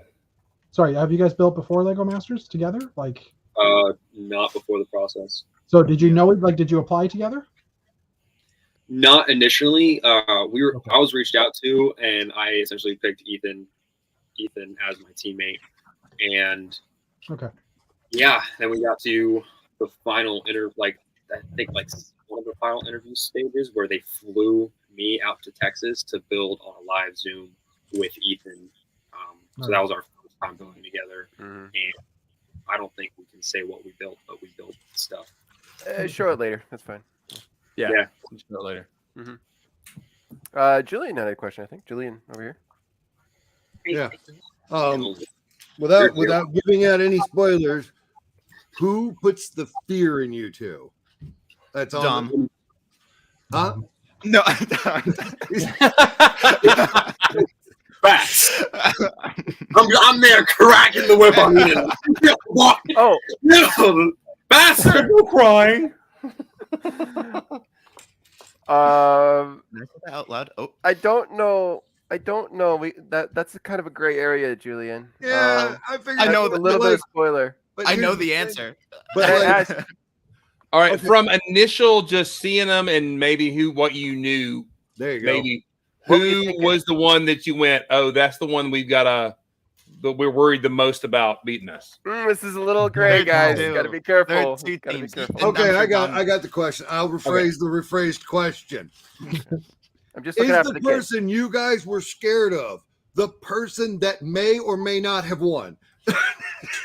[SPEAKER 2] Sorry, have you guys built before Lego Masters together? Like,
[SPEAKER 10] not before the process.
[SPEAKER 2] So did you know it? Like, did you apply together?
[SPEAKER 10] Not initially. I was reached out to, and I essentially picked Ethan as my teammate, and yeah, then we got to the final I think one of the final interview stages where they flew me out to Texas to build on a live Zoom with Ethan. So that was our first time building together, and I don't think we can say what we built, but we built stuff.
[SPEAKER 7] Show it later. That's fine.
[SPEAKER 1] Yeah. Show it later.
[SPEAKER 7] Julian had a question. I think Julian over here.
[SPEAKER 9] Yeah. Without giving out any spoilers, who puts the fear in you two? That's all.
[SPEAKER 8] Dom.
[SPEAKER 9] Huh?
[SPEAKER 8] No.
[SPEAKER 10] Facts. I'm there cracking the whip on you.
[SPEAKER 7] Oh
[SPEAKER 10] no, bastard! No crying.
[SPEAKER 8] Out loud. Oh,
[SPEAKER 7] I don't know. That's kind of a gray area, Julian.
[SPEAKER 9] Yeah, I figured.
[SPEAKER 8] I know
[SPEAKER 7] a little bit of spoiler.
[SPEAKER 8] I know the answer.
[SPEAKER 9] But
[SPEAKER 1] all right, from initial just seeing them and maybe what you knew.
[SPEAKER 9] There you go.
[SPEAKER 1] Maybe who was the one that you went, oh, that's the one we're worried the most about beating us.
[SPEAKER 7] This is a little gray, guys. Got to be careful.
[SPEAKER 8] Gotta be careful.
[SPEAKER 9] Okay, I got the question. I'll rephrase the rephrased question.
[SPEAKER 7] I'm just looking after
[SPEAKER 9] the person you guys were scared of the person that may or may not have won?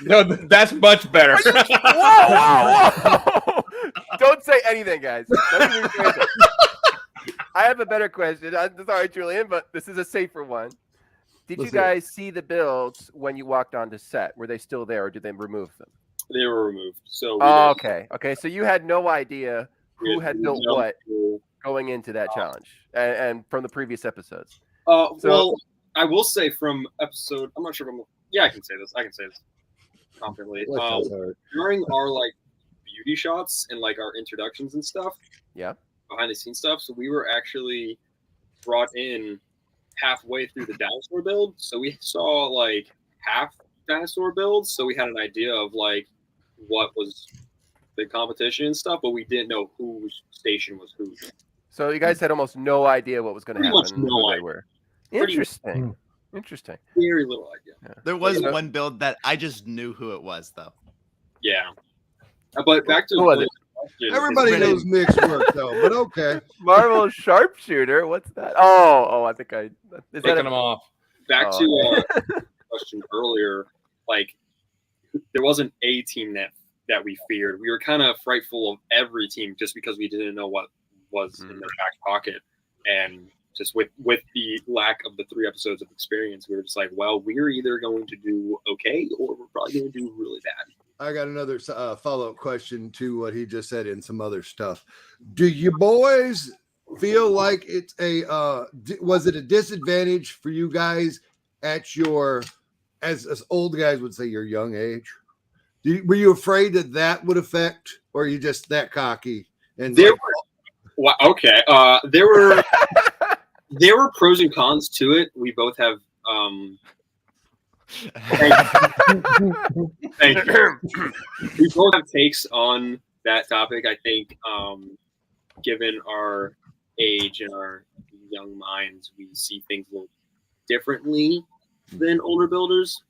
[SPEAKER 1] No, that's much better.
[SPEAKER 7] Whoa. Don't say anything, guys. I have a better question. I'm sorry, Julian, but this is a safer one. Did you guys see the builds when you walked onto set? Were they still there, or did they remove them?
[SPEAKER 10] They were removed. So
[SPEAKER 7] okay. So you had no idea who had built what going into that challenge, and from the previous episodes.
[SPEAKER 10] Well, I will say from episode. I'm not sure if I can say this. I can say this confidently. During our beauty shots and our introductions and stuff.
[SPEAKER 7] Yeah.
[SPEAKER 10] Behind the scenes stuff. So we were actually brought in halfway through the dinosaur build, so we saw half dinosaur builds, so we had an idea of what was the competition and stuff, but we didn't know whose station was who.
[SPEAKER 7] So you guys had almost no idea what was going to happen.
[SPEAKER 10] No
[SPEAKER 7] idea. They were. Interesting.
[SPEAKER 10] Very little idea.
[SPEAKER 7] Yeah.
[SPEAKER 8] There was one build that I just knew who it was, though.
[SPEAKER 10] Yeah, but back to
[SPEAKER 9] everybody knows Nick's work, though. But okay,
[SPEAKER 7] Marvel sharpshooter. What's that? Oh, I think I
[SPEAKER 1] taking them off.
[SPEAKER 10] Back to the question earlier. There wasn't a team that we feared. We were kind of frightful of every team just because we didn't know what was in their back pocket, and just with the lack of the 3 episodes of experience, we were just like, well, we're either going to do okay or we're probably going to do really bad.
[SPEAKER 9] I got another follow-up question to what he just said and some other stuff. Do you boys feel like it's was it a disadvantage for you guys at your, as old guys would say, your young age? Were you afraid that would affect, or are you just that cocky? And there
[SPEAKER 10] were pros and cons to it. We both have thank you. We both have takes on that topic. I think given our age and our young minds, we see things a little differently than older builders.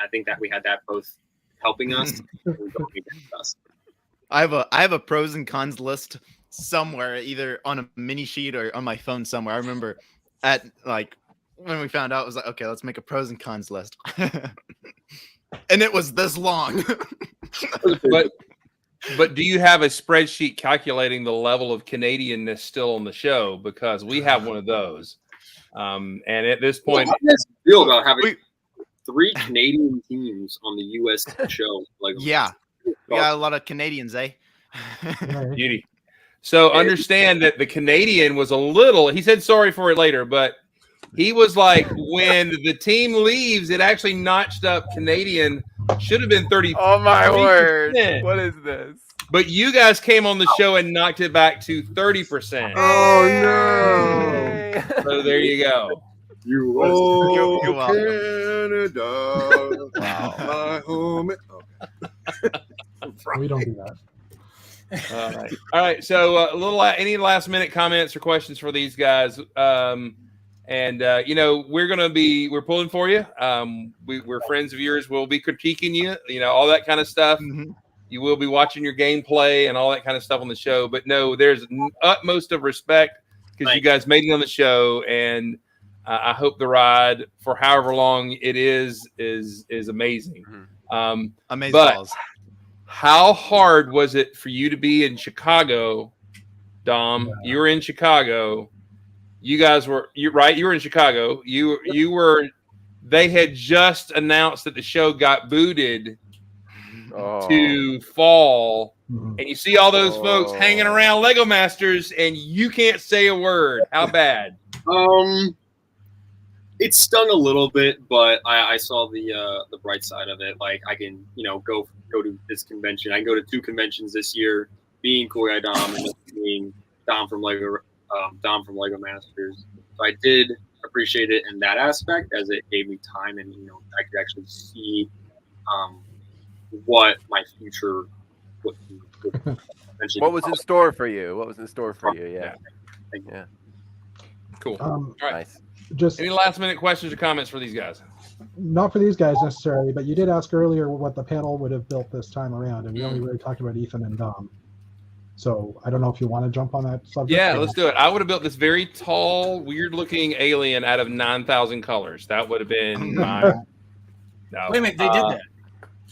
[SPEAKER 10] I think that we had that both helping us and going against us.
[SPEAKER 8] I have a pros and cons list somewhere, either on a mini sheet or on my phone somewhere. I remember at like when we found out, it was like, okay, let's make a pros and cons list. And it was this long.
[SPEAKER 1] But do you have a spreadsheet calculating the level of Canadianness still on the show? Because we have one of those. And at this point,
[SPEAKER 10] how does it feel about having 3 Canadian teams on the U.S. show? Like,
[SPEAKER 8] yeah, we got a lot of Canadians, eh?
[SPEAKER 1] Beauty. So understand that the Canadian was a little. He said sorry for it later, but he was like, when the team leaves, it actually notched up Canadian. Should have been 30.
[SPEAKER 7] Oh my word! What is this?
[SPEAKER 1] But you guys came on the show and knocked it back to 30%.
[SPEAKER 9] Oh no!
[SPEAKER 1] So there you go.
[SPEAKER 9] You're Canada, my home.
[SPEAKER 2] We don't do that.
[SPEAKER 1] All right. So a little. Any last minute comments or questions for these guys? We're pulling for you. We're friends of yours. We'll be critiquing you. All that kind of stuff. Mm-hmm. You will be watching your gameplay and all that kind of stuff on the show. But no, there's utmost of respect because you guys made it on the show, and I hope the ride for however long it is amazing.
[SPEAKER 8] Mm-hmm. Amazing.
[SPEAKER 1] But
[SPEAKER 8] balls.
[SPEAKER 1] How hard was it for you to be in Chicago, Dom? Yeah. You were in Chicago. You guys were right. You were in Chicago. You were. They had just announced that the show got booted to fall, and you see all those folks hanging around Lego Masters, and you can't say a word. How bad?
[SPEAKER 10] It stung a little bit, but I saw the bright side of it. Like I can go to this convention. I can go to 2 conventions this year, being Koi Dom and being Dom from Lego Masters. So I did appreciate it in that aspect, as it gave me time, and I could actually see what my future would be.
[SPEAKER 7] What was in store for you? Yeah.
[SPEAKER 1] Yeah. Cool.
[SPEAKER 2] All
[SPEAKER 1] right.
[SPEAKER 7] Nice.
[SPEAKER 2] Just
[SPEAKER 1] any last minute questions or comments for these guys?
[SPEAKER 2] Not for these guys necessarily, but you did ask earlier what the panel would have built this time around, and we only really talked about Ethan and Dom. So I don't know if you want to jump on that subject.
[SPEAKER 1] Yeah, let's do it. I would have built this very tall, weird-looking alien out of 9,000 colors. That would have been my. No.
[SPEAKER 4] Wait a minute, they did that.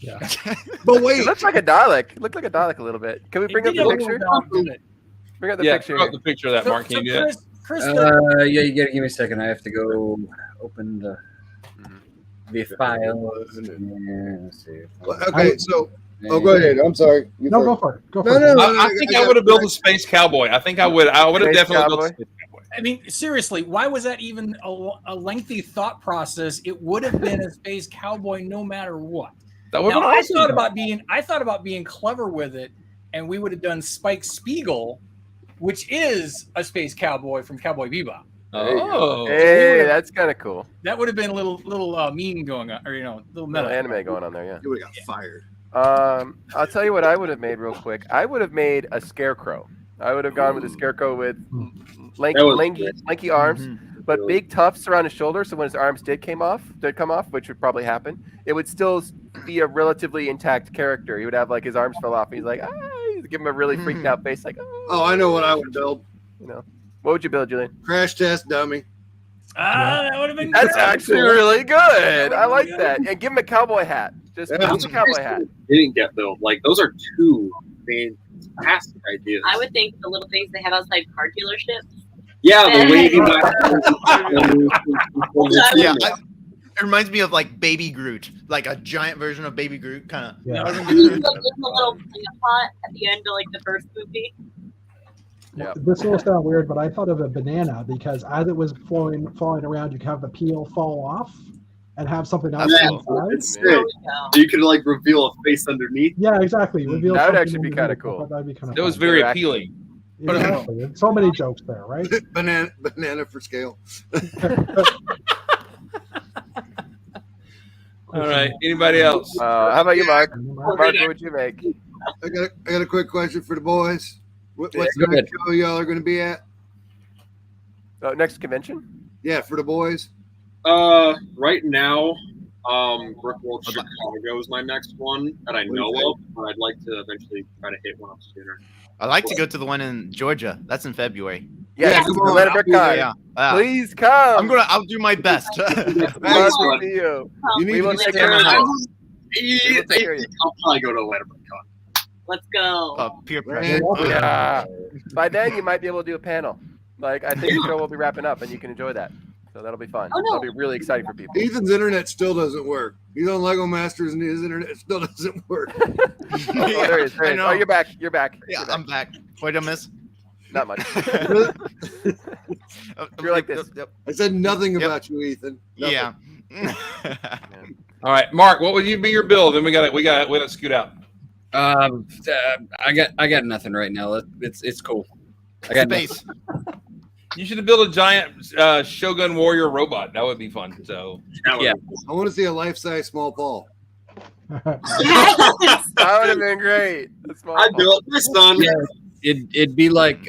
[SPEAKER 2] Yeah.
[SPEAKER 9] But wait,
[SPEAKER 7] it looks like a Dalek. It looked like a Dalek a little bit. Can we bring up the picture? Bring up the picture.
[SPEAKER 1] Bring up the picture of that, Mark. Can you do that?
[SPEAKER 5] Yeah, you gotta give me a second. I have to go open the files. Yeah, let's see.
[SPEAKER 9] Okay, so go ahead. I'm sorry.
[SPEAKER 2] Go for it. Go for it.
[SPEAKER 9] No,
[SPEAKER 1] I think I would have built a Space Cowboy. I think I would. I would have definitely built a Space Cowboy.
[SPEAKER 4] I mean, seriously, why was that even a lengthy thought process? It would have been a Space Cowboy no matter what.
[SPEAKER 1] That would have been awesome.
[SPEAKER 4] I thought about being clever with it, and we would have done Spike Spiegel, which is a Space Cowboy from Cowboy Bebop.
[SPEAKER 1] Oh,
[SPEAKER 7] hey, that's kind of cool.
[SPEAKER 4] That would have been a little meme going on, or little meta
[SPEAKER 7] anime going on there. Yeah,
[SPEAKER 9] you would have got fired.
[SPEAKER 7] I'll tell you what I would have made real quick. I would have made a Scarecrow. I would have gone with a Scarecrow with lanky arms, but big tufts around his shoulders. So when his arms did come off, which would probably happen, it would still be a relatively intact character. He would have like his arms fell off, and he's like, give him a really freaked out face, like,
[SPEAKER 9] oh, I know what I would build.
[SPEAKER 7] What would you build, Julian?
[SPEAKER 9] Crash test dummy.
[SPEAKER 4] That would have been.
[SPEAKER 7] That's actually really good. I like that. And give him a cowboy hat. Just give him a cowboy hat.
[SPEAKER 10] Didn't get built. Like those are 2 fantastic ideas.
[SPEAKER 11] I would think the little things they have outside car dealerships.
[SPEAKER 10] Yeah, the wavy.
[SPEAKER 8] Yeah, it reminds me of like Baby Groot, like a giant version of Baby Groot, kind of.
[SPEAKER 2] Yeah.
[SPEAKER 11] There's a little plant pot at the end of like the first movie.
[SPEAKER 7] Yeah.
[SPEAKER 2] This will sound weird, but I thought of a banana because as it was falling around, you could have the peel fall off and have something else inside.
[SPEAKER 10] It's sick. You could like reveal a face underneath.
[SPEAKER 2] Yeah, exactly. Reveal
[SPEAKER 7] That would
[SPEAKER 2] something
[SPEAKER 7] actually be kind of
[SPEAKER 2] underneath.
[SPEAKER 7] cool.
[SPEAKER 2] That'd be kind of
[SPEAKER 1] It was very appealing.
[SPEAKER 2] Exactly. So many jokes there, right?
[SPEAKER 9] Banana for scale.
[SPEAKER 1] All right. Anybody else?
[SPEAKER 7] How about you, Mark? Mark, what would you make?
[SPEAKER 9] I got a quick question for the boys. What's
[SPEAKER 5] Yeah,
[SPEAKER 9] the
[SPEAKER 5] go
[SPEAKER 9] next
[SPEAKER 5] ahead.
[SPEAKER 9] show y'all are going to be at?
[SPEAKER 7] Next convention?
[SPEAKER 9] Yeah, for the boys.
[SPEAKER 10] Right now, Brick World Chicago is my next one that I know of, but I'd like to eventually try to hit one up sooner.
[SPEAKER 8] I like to go to the one in Georgia. That's in February.
[SPEAKER 7] Yes,
[SPEAKER 9] come on,
[SPEAKER 7] Atlanta
[SPEAKER 9] I'll be
[SPEAKER 7] BrickCon.
[SPEAKER 8] Yeah.
[SPEAKER 7] Please come.
[SPEAKER 8] I'll do my best.
[SPEAKER 7] Love to see you.
[SPEAKER 9] You need
[SPEAKER 7] We will
[SPEAKER 9] to
[SPEAKER 7] take
[SPEAKER 9] get
[SPEAKER 7] care of
[SPEAKER 8] Atlanta.
[SPEAKER 7] you.
[SPEAKER 10] I'll probably go to Atlanta BrickCon.
[SPEAKER 11] Let's go.
[SPEAKER 8] Peer pressure.
[SPEAKER 7] Yeah. By then, you might be able to do a panel. Like, I think the show will be wrapping up, and you can enjoy that. So that'll be fun.
[SPEAKER 11] Oh, no.
[SPEAKER 7] That'll be really exciting for people.
[SPEAKER 9] Ethan's internet still doesn't work. He's on Lego Masters and his internet still doesn't work.
[SPEAKER 7] Oh, there he is. There he is. Oh, you're back. You're back.
[SPEAKER 8] Yeah,
[SPEAKER 7] You're back.
[SPEAKER 8] I'm back. What did I miss?
[SPEAKER 7] Not much. You're like this.
[SPEAKER 8] Yep.
[SPEAKER 9] I said nothing about you, Ethan. Nothing.
[SPEAKER 8] Yeah.
[SPEAKER 1] All right, Mark. What would you be your build? Then we got to scoot out.
[SPEAKER 5] I got nothing right now. It's cool. I got
[SPEAKER 8] Space.
[SPEAKER 1] You should build a giant Shogun Warrior robot. That would be fun. So
[SPEAKER 5] Yeah.
[SPEAKER 9] I want to see a life-size small Paul.
[SPEAKER 7] That would have been great.
[SPEAKER 10] I built this son.
[SPEAKER 5] Yeah, it'd be like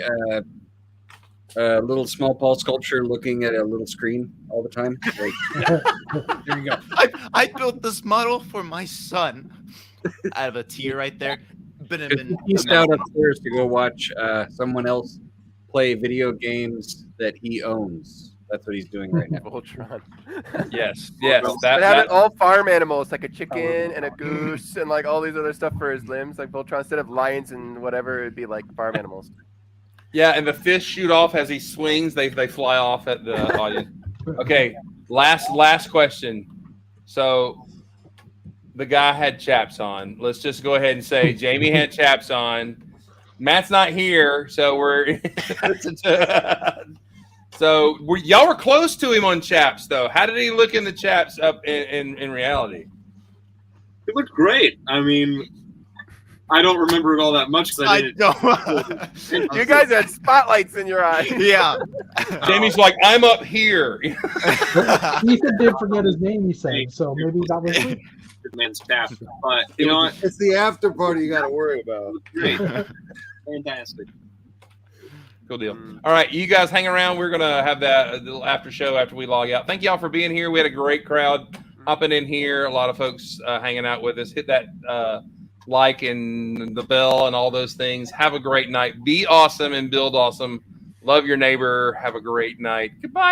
[SPEAKER 5] a little small Paul sculpture looking at a little screen all the time. Like, there you go.
[SPEAKER 8] I built this model for my son. I have a tear right there.
[SPEAKER 5] He's out upstairs to go watch someone else play video games that he owns. That's what he's doing right now.
[SPEAKER 7] Voltron.
[SPEAKER 1] yes.
[SPEAKER 7] But having all farm animals, like a chicken and a goose and like all these other stuff for his limbs, like Voltron, instead of lions and whatever, it'd be like farm animals.
[SPEAKER 1] Yeah, and the fish shoot off as he swings. They fly off at the audience. Okay, last question. So the guy had chaps on. Let's just go ahead and say Jamie had chaps on. Matt's not here, so we're y'all were close to him on chaps though. How did he look in the chaps up in reality?
[SPEAKER 10] It looked great. I mean, I don't remember it all that much because I didn't.
[SPEAKER 7] You guys had spotlights in your eyes.
[SPEAKER 8] Yeah.
[SPEAKER 1] Jamie's like, I'm up here.
[SPEAKER 2] Ethan did forget his name, he said, so maybe that was it.
[SPEAKER 10] Good man's chaps, but you know what?
[SPEAKER 9] It's the after party you got to worry about.
[SPEAKER 10] Great. Fantastic.
[SPEAKER 1] Cool deal. All right, you guys hang around. We're gonna have that little after show after we log out. Thank y'all for being here. We had a great crowd hopping in here. A lot of folks hanging out with us. Hit that like and the bell and all those things. Have a great night. Be awesome and build awesome. Love your neighbor. Have a great night. Goodbye.